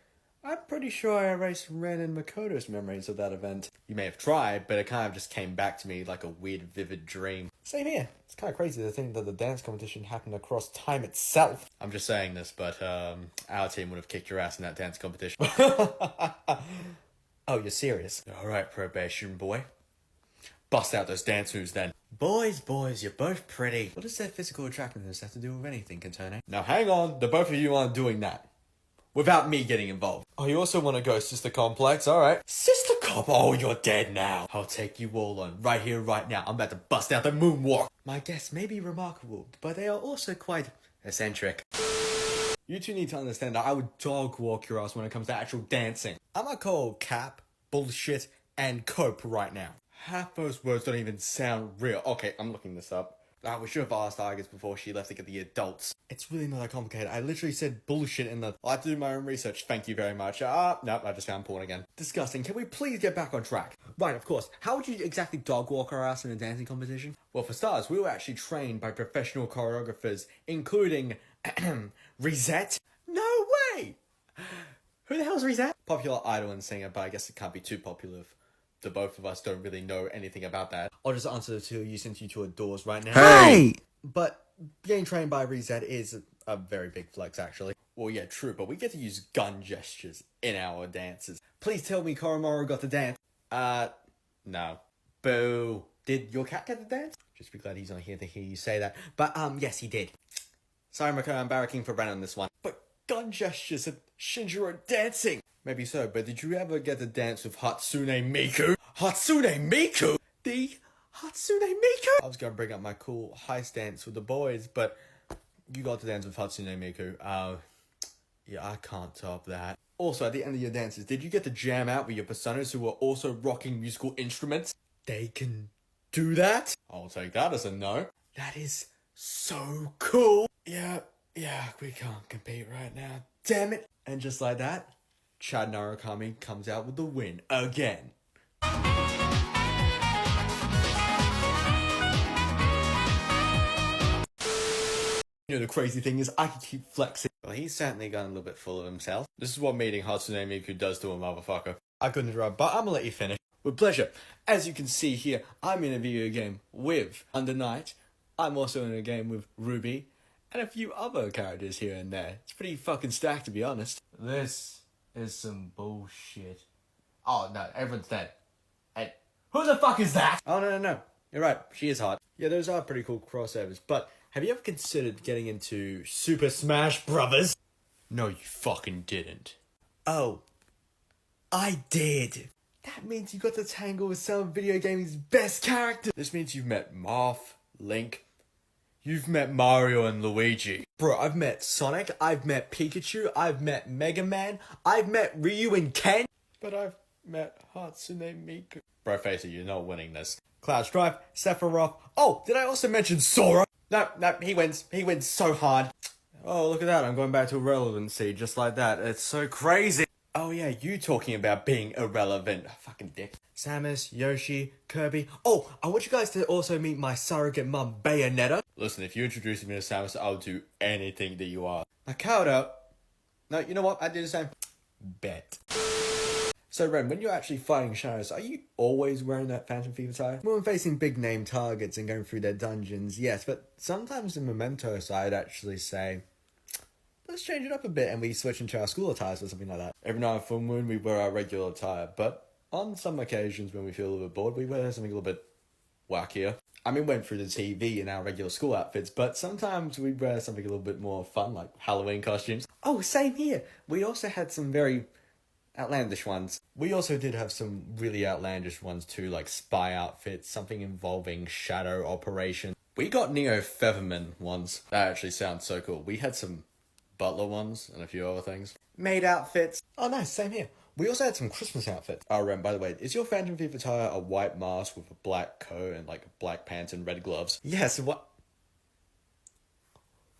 I'm pretty sure I erased Ren and Makoto's memories of that event. You may have tried, but it kind of just came back to me like a weird, vivid dream. Same here. It's kind of crazy to think that the dance competition happened across time itself. I'm just saying this, but our team would have kicked your ass in that dance competition. Oh, you're serious? Alright, probation boy. Bust out those dance moves then. Boys, you're both pretty. What does their physical attractiveness have to do with anything, Kantone? Now hang on, the both of you aren't doing that. Without me getting involved. Oh, you also want to go Sister Complex? Alright. Sister Cop, oh, you're dead now. I'll take you all on, right here, right now. I'm about to bust out the moonwalk. My guests may be remarkable, but they are also quite eccentric. You two need to understand that I would dog walk your ass when it comes to actual dancing. I'm gonna call cap, bullshit, and cope right now. Half those words don't even sound real. Okay, I'm looking this up. We should have asked Aigis before she left to get the adults. It's really not that complicated. I literally said bullshit in the... I have to do my own research. Thank you very much. Nope, I just found porn again. Disgusting. Can we please get back on track? Right, of course. How would you exactly dog walk our ass in a dancing competition? Well, for starters, we were actually trained by professional choreographers, including... Reset? No way! Who the hell's Reset? Popular idol and singer, but I guess it can't be too popular if the both of us don't really know anything about that. I'll just answer the two of you since you two are doors right now. Hey! But getting trained by Reset is a very big flex, actually. Well, yeah, true, but we get to use gun gestures in our dances. Please tell me Koromaru got the dance. No. Boo. Did your cat get the dance? Just be glad he's not here to hear you say that. But, yes, he did. Sorry, Mako, I'm barracking for Ren on this one. But gun gestures and Shinjiro dancing. Maybe so, but did you ever get to dance with Hatsune Miku? Hatsune Miku? The Hatsune Miku? I was gonna bring up my cool heist dance with the boys, but you got to dance with Hatsune Miku. Yeah, I can't top that. Also, at the end of your dances, did you get to jam out with your personas who were also rocking musical instruments? They can do that? I'll take that as a no. That is so cool. Yeah, we can't compete right now. Damn it. And just like that, Chad Narukami comes out with the win again. You know, the crazy thing is, I can keep flexing. Well, he's certainly gotten a little bit full of himself. This is what meeting Hatsune Miku does to a motherfucker. I couldn't interrupt, but I'm gonna let you finish. With pleasure. As you can see here, I'm in a video game with Under Night. I'm also in a game with Ruby. And a few other characters here and there. It's pretty fucking stacked, to be honest. This is some bullshit. Oh, no, everyone's dead. Hey, who the fuck is that? Oh, no. You're right, she is hot. Yeah, those are pretty cool crossovers, but have you ever considered getting into Super Smash Brothers? No, you fucking didn't. Oh, I did. That means you got to tangle with some of video gaming's best characters. This means you've met Marth, Link, you've met Mario and Luigi. Bro, I've met Sonic, I've met Pikachu, I've met Mega Man, I've met Ryu and Ken. But I've met Hatsune Miku. Bro, face it, you're not winning this. Cloud Strife, Sephiroth. Oh, did I also mention Sora? No, he wins. He wins so hard. Oh, look at that, I'm going back to irrelevancy, just like that. It's so crazy. Oh yeah, you talking about being irrelevant. Fucking dick. Samus, Yoshi, Kirby. Oh, I want you guys to also meet my surrogate mum, Bayonetta. Listen, if you introduce me to Samus, I'll do anything that you are. Nakauda. No, you know what? I do the same. Bet. So Ren, when you're actually fighting shadows, are you always wearing that Phantom Fever attire? When I'm facing big name targets and going through their dungeons, yes, but sometimes in Mementos I'd actually say, let's change it up a bit and we switch into our school attires or something like that. Every night full moon we wear our regular attire, but on some occasions when we feel a little bit bored, we wear something a little bit wackier. I mean, we went through the TV in our regular school outfits, but sometimes we wear something a little bit more fun, like Halloween costumes. Oh, same here. We also had some very outlandish ones. We also did have some really outlandish ones too, like spy outfits, something involving shadow operation. We got Neo Featherman ones. That actually sounds so cool. We had some butler ones and a few other things. Maid outfits. Oh, nice. Same here. We also had some Christmas outfits. Oh, Ren, by the way, is your Phantom Thief attire a white mask with a black coat and like black pants and red gloves? Yes, what?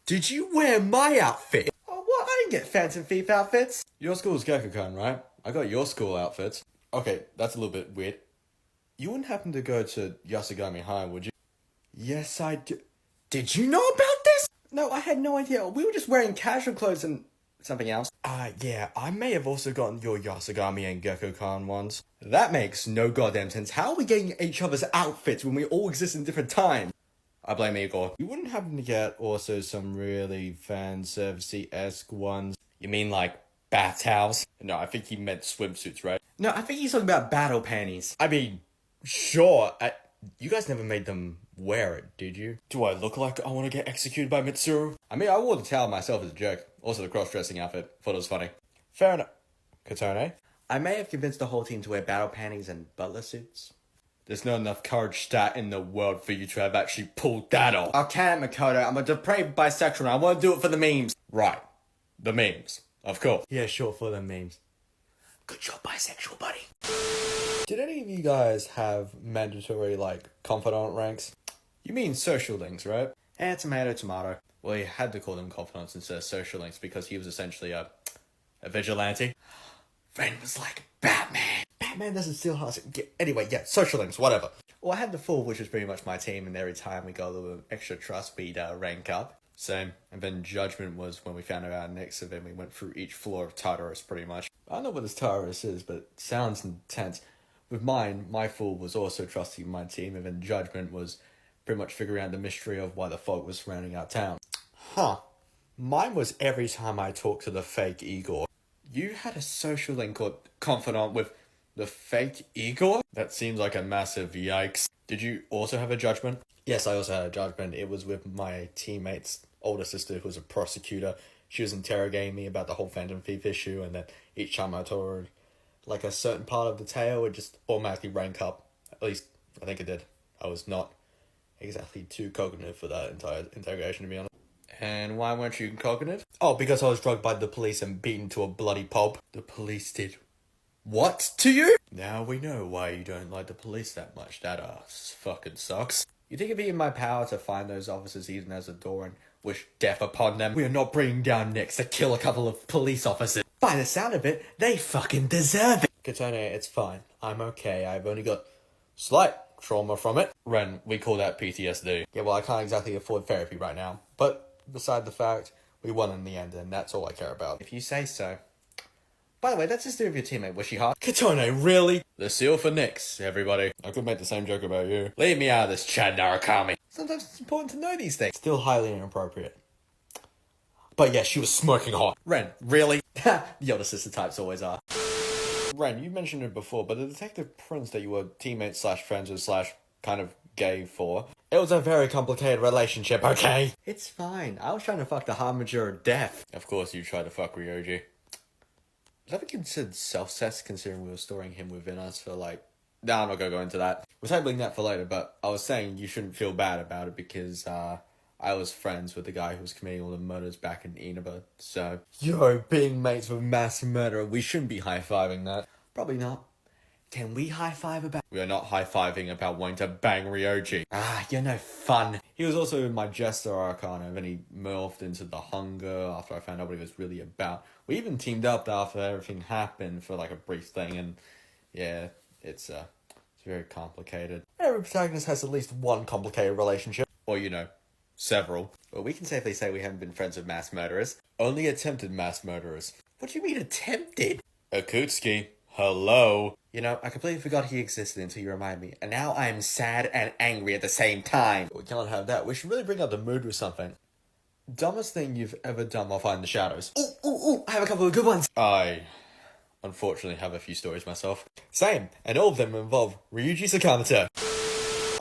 Did you wear my outfit? Oh, what? I didn't get Phantom Thief outfits. Your school's Gekkokan, right? I got your school outfits. Okay, that's a little bit weird. You wouldn't happen to go to Yasugami High, would you? Yes, I do. Did you know about this? No, I had no idea. We were just wearing casual clothes and something else? Yeah, I may have also gotten your Yasugami and Gekko-kan ones. That makes no goddamn sense. How are we getting each other's outfits when we all exist in different times? I blame Igor. You wouldn't happen to get also some really fan servicey-esque ones? You mean like bath towels? No, I think he meant swimsuits, right? No, I think he's talking about battle panties. I mean, sure. You guys never made them wear it, did you? Do I look like I want to get executed by Mitsuru? I mean, I wore the towel myself as a joke. Also the cross-dressing outfit. Thought it was funny. Fair enough. Katone? I may have convinced the whole team to wear battle panties and butler suits. There's not enough courage stat in the world for you to have actually pulled that off. I can't, Makoto. I'm a depraved bisexual and I want to do it for the memes. Right. The memes. Of course. Yeah, sure, for the memes. Good job, bisexual buddy. Did any of you guys have mandatory, like, confidant ranks? You mean social links, right? Tomato, tomato. Well, he had to call them confidants instead of social links because he was essentially a vigilante. Ren was like, Batman. Batman doesn't steal hearts. Anyway, yeah, social links, whatever. Well, I had the full, which was pretty much my team, and every time we got a little extra trust, we'd rank up. Same. And then Judgment was when we found out our next event. We went through each floor of Tartarus, pretty much. I don't know what this Tartarus is, but it sounds intense. With mine, my fool was also trusting my team, and then Judgment was pretty much figuring out the mystery of why the fog was surrounding our town. Huh. Mine was every time I talked to the fake Igor. You had a social link or confidant with the fake Igor? That seems like a massive yikes. Did you also have a Judgment? Yes, I also had a Judgment. It was with my teammate's older sister, who was a prosecutor. She was interrogating me about the whole Phantom Thief issue, and then each time I told her, like, a certain part of the tale, it just automatically rank up. At least, I think it did. I was not exactly too cognitive for that entire interrogation, to be honest. And why weren't you cognitive? Oh, because I was drugged by the police and beaten to a bloody pulp. The police did what to you? Now we know why you don't like the police that much. That Fucking sucks. You think it'd be in my power to find those officers even as a door and wish death upon them? We are not bringing down necks to kill a couple of police officers. By the sound of it, they fucking deserve it. Katone, it's fine. I'm okay. I've only got slight trauma from it. Ren, we call that PTSD. Yeah, well, I can't exactly afford therapy right now. But beside the fact, we won in the end, and that's all I care about. If you say so. By the way, that's just with your teammate. Was she hot? Katone, really? The seal for Nyx, everybody. I could make the same joke about you. Leave me out of this, Chad Narakami. Sometimes it's important to know these things. Still highly inappropriate. But yeah, she was smoking hot. Ren, really? The older sister types always are. Ren, you mentioned it before, but the detective prince that you were teammates slash friends with slash kind of gay for. It was a very complicated relationship, okay? It's fine. I was trying to fuck the Harbinger of Death. Of course you tried to fuck Ryoji. Is that considered self-cess, considering we were storing him within us for, like... No, I'm not gonna go into that. We're tabling that for later, but I was saying you shouldn't feel bad about it because, I was friends with the guy who was committing all the murders back in Inaba, so... Yo, being mates with mass murderer, we shouldn't be high-fiving that. Probably not. Can we high-five about... We are not high-fiving about wanting to bang Ryoji. You're no fun. He was also in my Jester Arcana, and then he morphed into the Hunger after I found out what he was really about. We even teamed up after everything happened for, like, a brief thing, and... Yeah, it's very complicated. Every protagonist has at least one complicated relationship. Or, you know, several. Well, we can safely say we haven't been friends with mass murderers. Only attempted mass murderers. What do you mean attempted? Akutsuki, hello. You know, I completely forgot he existed until you remind me, and now I am sad and angry at the same time. We can't have that. We should really bring up the mood with something. Dumbest thing you've ever done while fighting the shadows. Ooh, I have a couple of good ones. I, unfortunately, have a few stories myself. Same, and all of them involve Ryuji Sakamoto.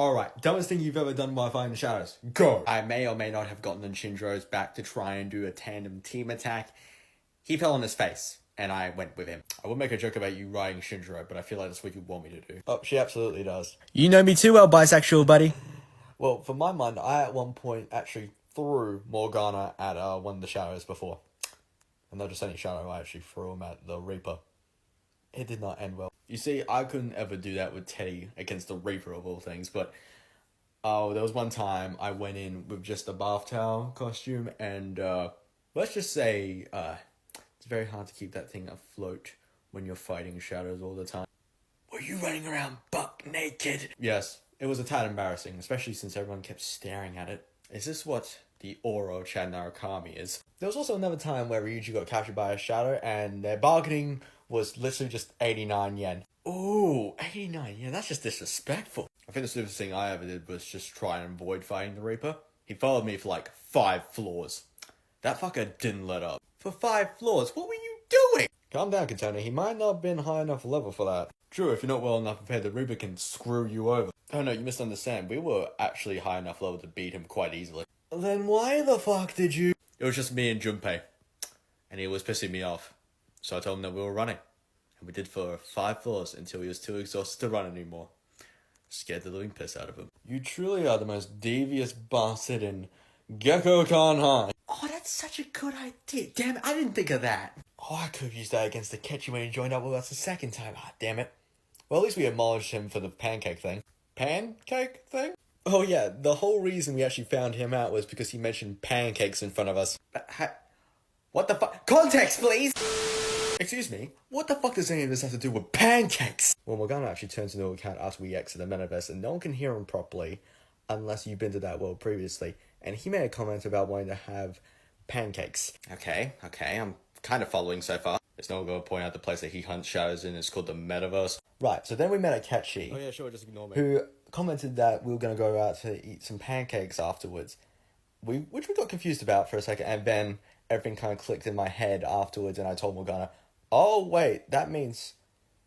Alright, dumbest thing you've ever done while fighting the shadows. Go! I may or may not have gotten in Shinjiro's back to try and do a tandem team attack. He fell on his face, and I went with him. I would make a joke about you riding Shinjiro, but I feel like that's what you want me to do. Oh, she absolutely does. You know me too well, bisexual buddy. Well, for my mind, I at one point actually threw Morgana at one of the shadows before. And not just any shadow, I actually threw him at the Reaper. It did not end well. You see, I couldn't ever do that with Teddy against the Reaper of all things, but... Oh, there was one time I went in with just a bath towel costume, and let's just say it's very hard to keep that thing afloat when you're fighting shadows all the time. Were you running around buck naked? Yes, it was a tad embarrassing, especially since everyone kept staring at it. Is this what the Oro Chanarkami is. There was also another time where Ryuji got captured by a shadow and their bargaining was literally just 89 yen. Ooh, 89, yeah, that's just disrespectful. I think the stupidest thing I ever did was just try and avoid fighting the Reaper. He followed me for like 5 floors. That fucker didn't let up. For 5 floors, what were you doing? Calm down, Katona. He might not have been high enough level for that. True, if you're not well enough prepared, the Reaper can screw you over. Oh no, you misunderstand. We were actually high enough level to beat him quite easily. Then why the fuck did you... It was just me and Junpei. And he was pissing me off. So I told him that we were running. And we did for 5 floors until he was too exhausted to run anymore. Scared the living piss out of him. You truly are the most devious bastard in Gekko-kan High. Oh, that's such a good idea. Damn it, I didn't think of that. Oh, I could have used that against Akechi when he joined up with us the second time. Ah, damn it. Well, at least we demolished him for the pancake thing. Pancake thing? Oh yeah, the whole reason we actually found him out was because he mentioned pancakes in front of us. What the fuck? Context, please! Excuse me, what the fuck does any of this have to do with pancakes? Well, Morgana actually turns into account after we exit the metaverse and no one can hear him properly unless you've been to that world previously. And he made a comment about wanting to have pancakes. Okay, I'm kind of following so far. It's not going to point out the place that he hunts shadows in. It's called the metaverse. Right, so then we met Akechi. Oh yeah, sure, just ignore me. Who commented that we were going to go out to eat some pancakes afterwards. Which we got confused about for a second, and then everything kind of clicked in my head afterwards, and I told Morgana, oh wait, that means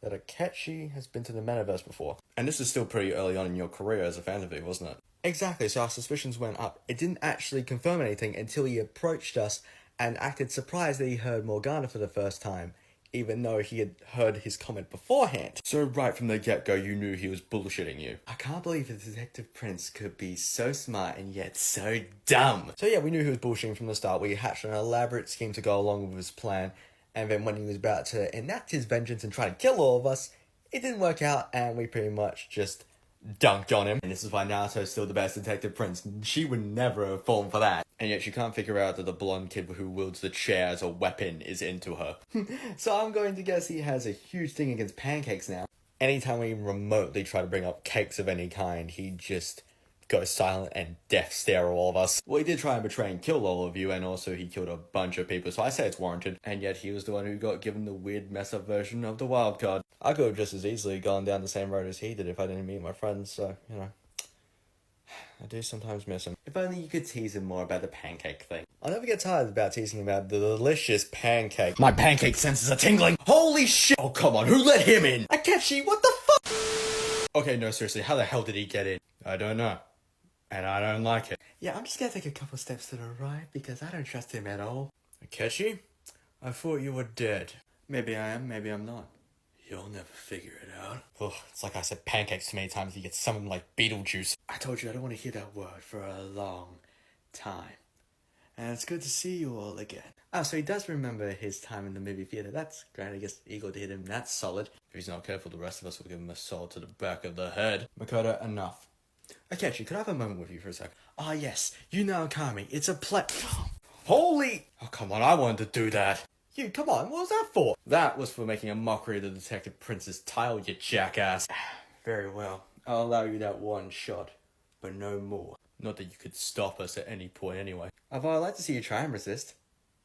that Akechi has been to the metaverse before. And this is still pretty early on in your career as a fantasy, wasn't it? Exactly, so our suspicions went up. It didn't actually confirm anything until he approached us and acted surprised that he heard Morgana for the first time, even though he had heard his comment beforehand. So right from the get-go, you knew he was bullshitting you. I can't believe the Detective Prince could be so smart and yet so dumb. So yeah, we knew he was bullshitting from the start. We hatched an elaborate scheme to go along with his plan, and then when he was about to enact his vengeance and try to kill all of us, it didn't work out, and we pretty much just dunked on him. And this is why Naruto's still the best Detective Prince. She would never have fallen for that. And yet she can't figure out that the blonde kid who wields the chair as a weapon is into her. So I'm going to guess he has a huge thing against pancakes now. Anytime we remotely try to bring up cakes of any kind, he just goes silent and death stare all of us. Well, he did try and betray and kill all of you, and also he killed a bunch of people, so I say it's warranted. And yet he was the one who got given the weird mess-up version of the wild card. I could have just as easily gone down the same road as he did if I didn't meet my friends, so, you know. I do sometimes miss him. If only you could tease him more about the pancake thing. I'll never get tired about teasing about the delicious pancake. My pancake senses are tingling! Holy shit! Oh, come on, who let him in? Akechi, what the fuck? Okay, no, seriously, how the hell did he get in? I don't know. And I don't like it. Yeah, I'm just gonna take a couple steps to the right because I don't trust him at all. Akechi? I thought you were dead. Maybe I am, maybe I'm not. You'll never figure it out. Ugh, it's like I said pancakes too many times, you get summoned like Beetlejuice. I told you I don't want to hear that word for a long time. And it's good to see you all again. Oh, so he does remember his time in the movie theater. That's great. I guess Igor did him. That's solid. If he's not careful, the rest of us will give him a sword to the back of the head. Makoto, enough. Akechi, could I have a moment with you for a second? Ah, yes. You know Kami. It's a Holy... Oh, come on. I wanted to do that. You, come on. What was that for? That was for making a mockery of the Detective Prince's title, you jackass. Very well. I'll allow you that one shot, but no more. Not that you could stop us at any point anyway. Although I'd like to see you try and resist.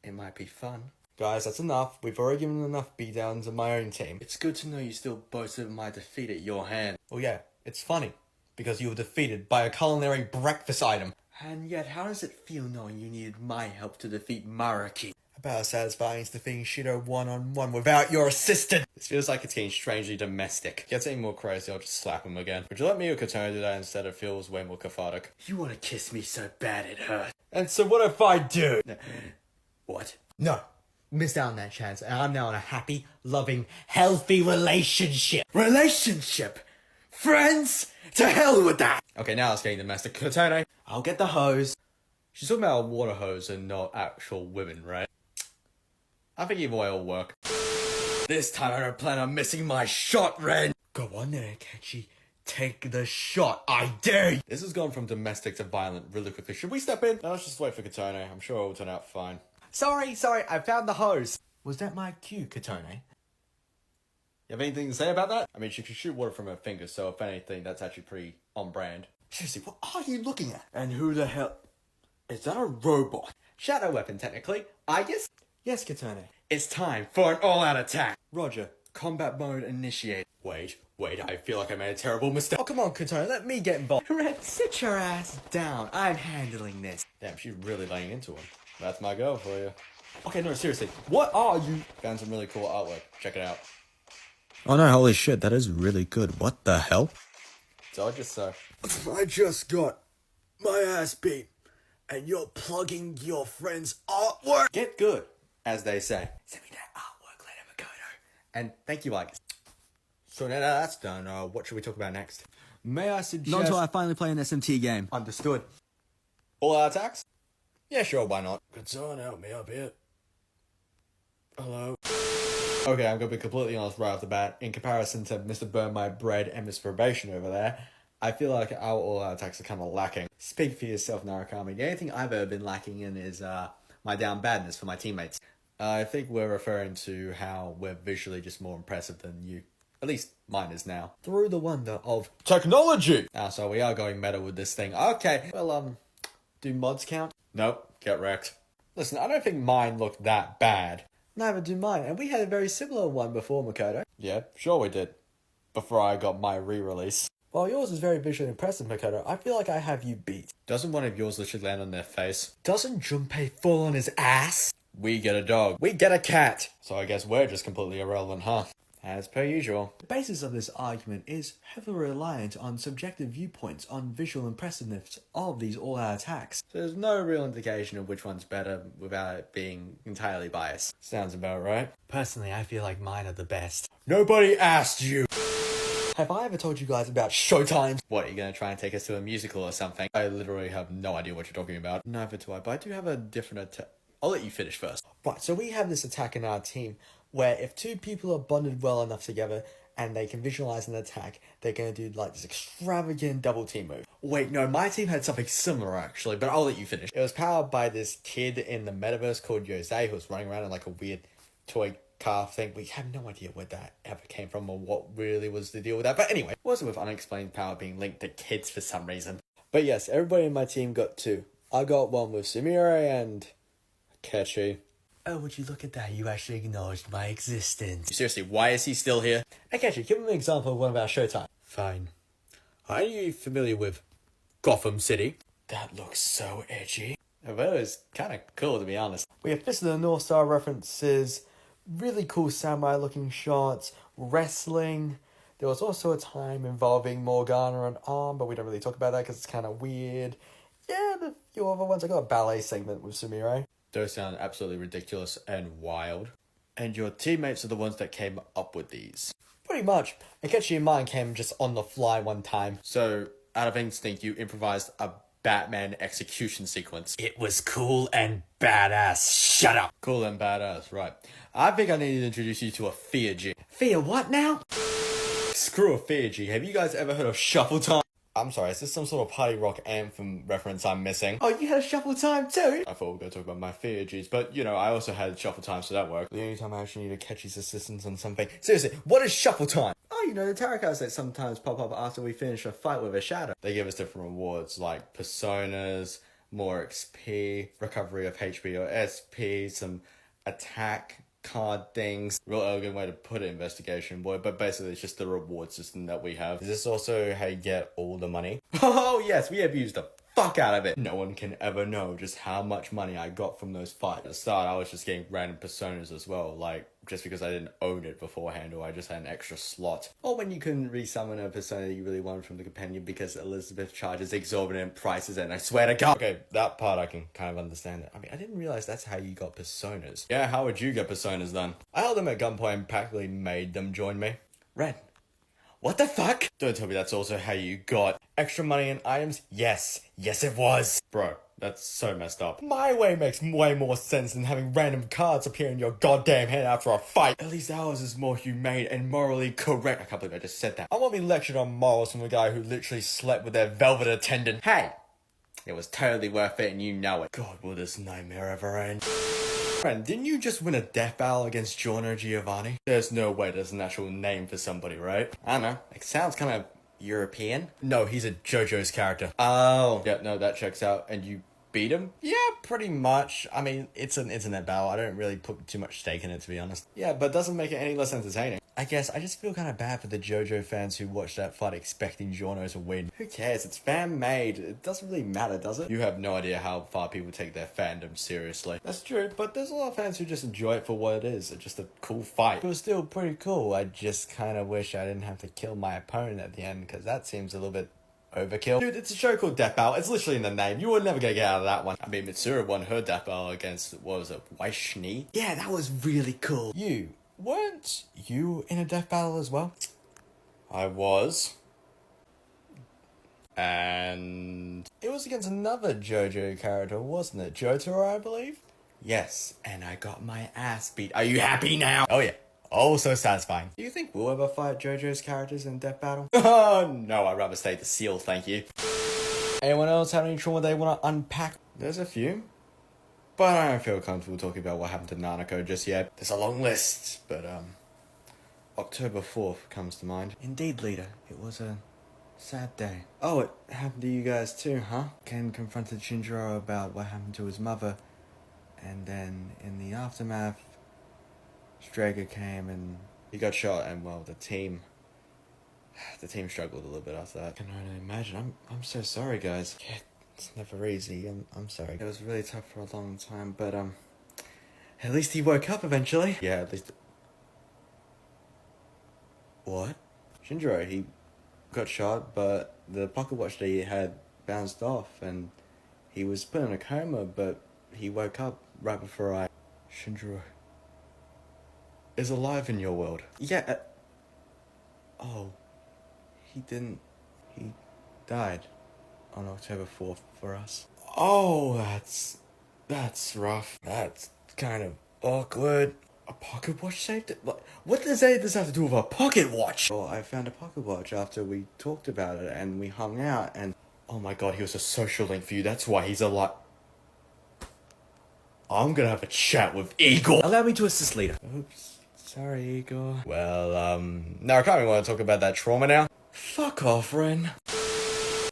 It might be fun. Guys, that's enough. We've already given enough beatdowns of my own team. It's good to know you still boasted of my defeat at your hand. Well, yeah, it's funny. Because you were defeated by a culinary breakfast item. And yet, how does it feel knowing you needed my help to defeat Maraki? About as satisfying as defeating Shido one-on-one without your assistant. This feels like it's getting strangely domestic. Gets any more crazy, I'll just slap him again. Would you let me or Katona do that instead? It feels way more cathartic. You want to kiss me so bad it hurts. And so what if I do? What? No. Missed out on that chance, and I'm now in a happy, loving, healthy relationship. Relationship? Friends? To hell with that! Okay, now it's getting domestic. Katona, I'll get the hose. She's talking about a water hose and not actual women, right? I think either way will work. This time I don't plan on missing my shot, Ren! Go on then, Akechi. Take the shot, I dare you! This has gone from domestic to violent really quickly. Should we step in? No, let's just wait for Katona. I'm sure it will turn out fine. Sorry, I found the hose. Was that my cue, Katona? You have anything to say about that? I mean, she can shoot water from her fingers, so if anything, that's actually pretty on brand. Seriously, what are you looking at? And who the hell... Is that a robot? Shadow weapon, technically. Aigis? Yes, Katana. It's time for an all-out attack. Roger. Combat mode initiate. Wait, I feel like I made a terrible mistake. Oh, come on, Katana, let me get involved. Red, sit your ass down. I'm handling this. Damn, she's really laying into him. That's my girl for you. Okay, no, seriously. What are you? Found some really cool artwork. Check it out. Oh no, holy shit, that is really good. What the hell? So just so. I just got my ass beat, and you're plugging your friend's artwork. Get good, as they say. Send me that artwork later, Makoto. And thank you, Aigis. So now that's done, what should we talk about next? May I suggest... Not until I finally play an SMT game. Understood. All our attacks? Yeah, sure, why not? Could someone help me up here? Hello? Okay, I'm gonna be completely honest right off the bat. In comparison to Mr. Burn My Bread and Mr. Probation over there, I feel like our all-out attacks are kind of lacking. Speak for yourself, Narukami. The only thing I've ever been lacking in is my down badness for my teammates. I think we're referring to how we're visually just more impressive than you. At least mine is now. Through the wonder of technology! So we are going meta with this thing. Okay, well, do mods count? Nope, get wrecked. Listen, I don't think mine looked that bad. Neither do mine, and we had a very similar one before, Makoto. Yeah, sure we did. Before I got my re-release. While yours is very visually impressive, Makoto, I feel like I have you beat. Doesn't one of yours literally land on their face? Doesn't Junpei fall on his ass? We get a dog. We get a cat. So I guess we're just completely irrelevant, huh? As per usual. The basis of this argument is heavily reliant on subjective viewpoints on visual impressiveness of these all-out attacks. So there's no real indication of which one's better without it being entirely biased. Sounds about right. Personally, I feel like mine are the best. Nobody asked you! Have I ever told you guys about showtimes? What, are you gonna try and take us to a musical or something? I literally have no idea what you're talking about. Neither do I, but I do have a different attack. I'll let you finish first. Right, so we have this attack in our team where if two people are bonded well enough together and they can visualize an attack, they're going to do like this extravagant double team move. Wait, no, my team had something similar actually, but I'll let you finish. It was powered by this kid in the metaverse called Jose who was running around in like a weird toy car thing. We have no idea where that ever came from or what really was the deal with that. But anyway, it wasn't with unexplained power being linked to kids for some reason. But yes, everybody in my team got two. I got one with Sumire and Akechi. Oh, would you look at that? You actually acknowledged my existence. Seriously, why is he still here? Akechi, give him an example of one of our showtime. Fine. Are you familiar with Gotham City? That looks so edgy. Well, it's kind of cool to be honest. We have Fist of the North Star references, really cool samurai looking shots, wrestling. There was also a time involving Morgana and Arm, but we don't really talk about that because it's kind of weird. Yeah, the few other ones. I got a ballet segment with Sumire. Those sound absolutely ridiculous and wild. And your teammates are the ones that came up with these. Pretty much. Akechi and mine came just on the fly one time. So, out of instinct, you improvised a Batman execution sequence. It was cool and badass. Shut up. Cool and badass, right. I think I need to introduce you to a Theurgy. Fear what now? Screw a Theurgy. Have you guys ever heard of Shuffle Time? I'm sorry, is this some sort of party rock anthem reference I'm missing? Oh, you had a shuffle time too? I thought we were going to talk about my Theurgies, but you know, I also had Shuffle Time, so that worked. The only time I actually need Akechi's assistance on something. Seriously, what is Shuffle Time? Oh, you know, the tarot cards that sometimes pop up after we finish a fight with a shadow. They give us different rewards, like personas, more XP, recovery of HP or SP, some attack card things. Real elegant way to put it, investigation boy, but basically it's just the reward system that we have. Is this also how you get all the money? Oh yes, we have used the fuck out of it. No one can ever know just how much money I got from those fights. At the start, I was just getting random personas as well, like just because I didn't own it beforehand or I just had an extra slot. Or when you couldn't resummon a persona that you really wanted from the companion because Elizabeth charges exorbitant prices and I swear to God. Okay, that part I can kind of understand it. I mean, I didn't realize that's how you got personas. Yeah, how would you get personas then? I held them at gunpoint and practically made them join me. Ren. What the fuck? Don't tell me that's also how you got extra money and items? Yes. Yes, it was. Bro, that's so messed up. My way makes way more sense than having random cards appear in your goddamn hand after a fight. At least ours is more humane and morally correct. I can't believe I just said that. I won't be lectured on morals from a guy who literally slept with their velvet attendant. Hey, it was totally worth it and you know it. God, will this nightmare ever end? Friend, didn't you just win a death battle against Giorno Giovanni? There's no way there's an actual name for somebody, right? I don't know. It sounds kind of European. No, he's a JoJo's character. Oh. Yeah, no, that checks out. And you beat him? Yeah, pretty much. I mean, it's an internet battle. I don't really put too much stake in it, to be honest. Yeah, but doesn't make it any less entertaining. I guess I just feel kind of bad for the JoJo fans who watched that fight expecting Giorno to win. Who cares? It's fan-made. It doesn't really matter, does it? You have no idea how far people take their fandom seriously. That's true, but there's a lot of fans who just enjoy it for what it is. It's just a cool fight. It was still pretty cool. I just kind of wish I didn't have to kill my opponent at the end, because that seems a little bit overkill. Dude, it's a show called Death Battle. It's literally in the name. You were never gonna get out of that one. I mean, Mitsuru won her Death Battle against, what was it, Waishni? Yeah, that was really cool. Weren't you in a death battle as well? I was. And It was against another JoJo character, wasn't it? Jotaro, I believe? yes, and I got my ass beat. Are you happy now? Oh yeah. Oh, so satisfying. Do you think we'll ever fight JoJo's characters in Death Battle? Oh, no, I'd rather stay the seal, thank you. Anyone else have any trauma they want to unpack? There's a few. But I don't feel comfortable talking about what happened to Nanako just yet. There's a long list, but October 4th comes to mind. Indeed, leader. It was a sad day. Oh, it happened to you guys too, huh? Ken confronted Shinjiro about what happened to his mother, and then in the aftermath, Strager came and He got shot and, well, the team struggled a little bit after that. I can only imagine. I'm so sorry, guys. Yeah, it's never easy. I'm sorry. It was really tough for a long time, but at least he woke up eventually. Yeah, at least... What? Shinjiro, he got shot, but the pocket watch that he had bounced off, and he was put in a coma, but he woke up right before I... Shinjiro is alive in your world. Yeah. Oh, he didn't. He died on October 4th for us. Oh, that's rough. That's kind of awkward. A pocket watch saved it? What does this have to do with a pocket watch? Well, I found a pocket watch after we talked about it and we hung out and... Oh my god, he was a social link for you. That's why he's alive. I'm gonna have a chat with Igor. Allow me to assist, leader. Oops. Sorry, Igor. Well, no, I can't really want to talk about that trauma now. Fuck off, Ren.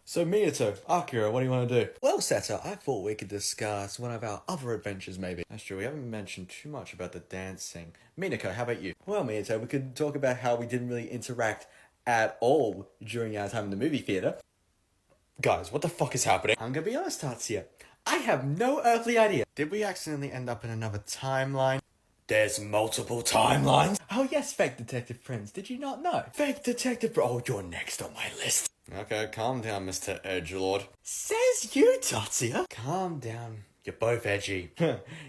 So, Minato, Akira, what do you want to do? Well, Seta, I thought we could discuss one of our other adventures, maybe. That's true, we haven't mentioned too much about the dancing. Minako, how about you? Well, Minato, we could talk about how we didn't really interact at all during our time in the movie theater. Guys, what the fuck is happening? I'm gonna be honest, Tatsuya. I have no earthly idea. Did we accidentally end up in another timeline? There's multiple timelines? Oh yes, fake detective friends. Did you not know? Fake detective oh, you're next on my list. Okay, calm down, Mr. Edgelord. Says you, Tatsuya. Calm down. You're both edgy.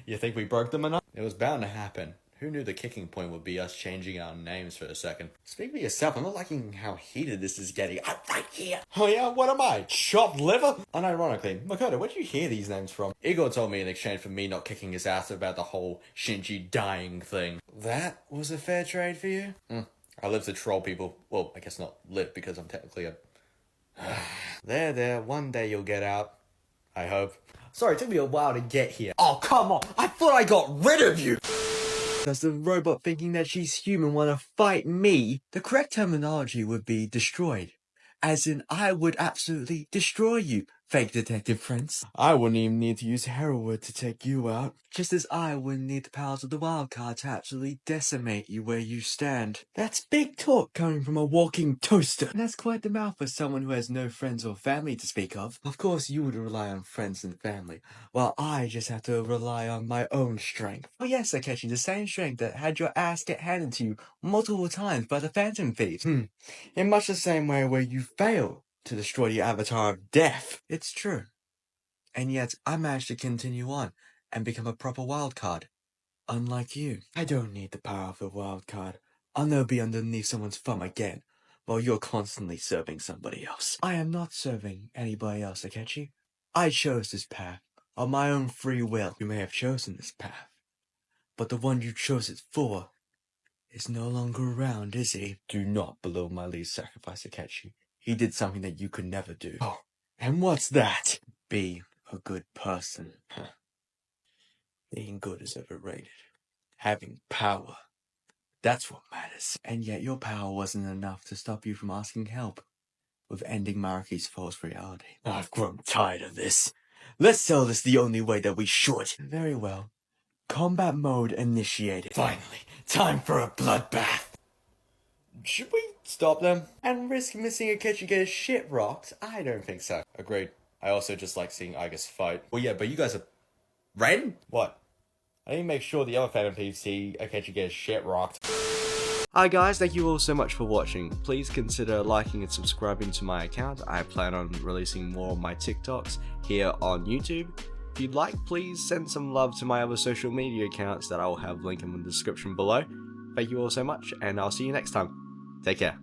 You think we broke them enough? It was bound to happen. Who knew the kicking point would be us changing our names for a second? Speak for yourself, I'm not liking how heated this is getting. I'm right here. Oh yeah, what am I? Chopped liver? Unironically, Makoto, where'd you hear these names from? Igor told me in exchange for me not kicking his ass about the whole Shinji dying thing. That was a fair trade for you? I live to troll people. Well, I guess not live because I'm technically a... There, one day you'll get out. I hope. Sorry, it took me a while to get here. Oh, come on! I thought I got rid of you! Does the robot thinking that she's human want to fight me? The correct terminology would be destroyed. As in, I would absolutely destroy you, fake detective friends. I wouldn't even need to use Heraldwood to take you out. Just as I wouldn't need the powers of the wildcard to absolutely decimate you where you stand. That's big talk coming from a walking toaster. And that's quite the mouth for someone who has no friends or family to speak of. Of course, you would rely on friends and family, while I just have to rely on my own strength. Oh yes, Akechi, the same strength that had your ass get handed to you multiple times by the Phantom Thieves. In much the same way where you failed to destroy the Avatar of Death. It's true. And yet, I managed to continue on and become a proper wildcard. Unlike you. I don't need the power of the wildcard. I'll never be underneath someone's thumb again, while you're constantly serving somebody else. I am not serving anybody else, Akechi. I chose this path, on my own free will. You may have chosen this path, but the one you chose it for is no longer around, is he? Do not belittle my least sacrifice, Akechi. He did something that you could never do. Oh, and what's that? Be a good person. Being good is overrated. Having power, that's what matters. And yet your power wasn't enough to stop you from asking help with ending Maruki's false reality. I've grown tired of this. Let's sell this the only way that we should. Very well. Combat mode initiated. Finally, time for a bloodbath. Should we stop them and risk missing a catch you get a shit rocked? I don't think so. Agreed. I also just like seeing Aigis fight. Well, yeah, but you guys are... Raiden? What? I need to make sure the other Phantom thieves see Akechi get his shit rocked. Hi guys, thank you all so much for watching. Please consider liking and subscribing to my account. I plan on releasing more of my TikToks here on YouTube. If you'd like, please send some love to my other social media accounts that I will have linked in the description below. Thank you all so much, and I'll see you next time. Take care.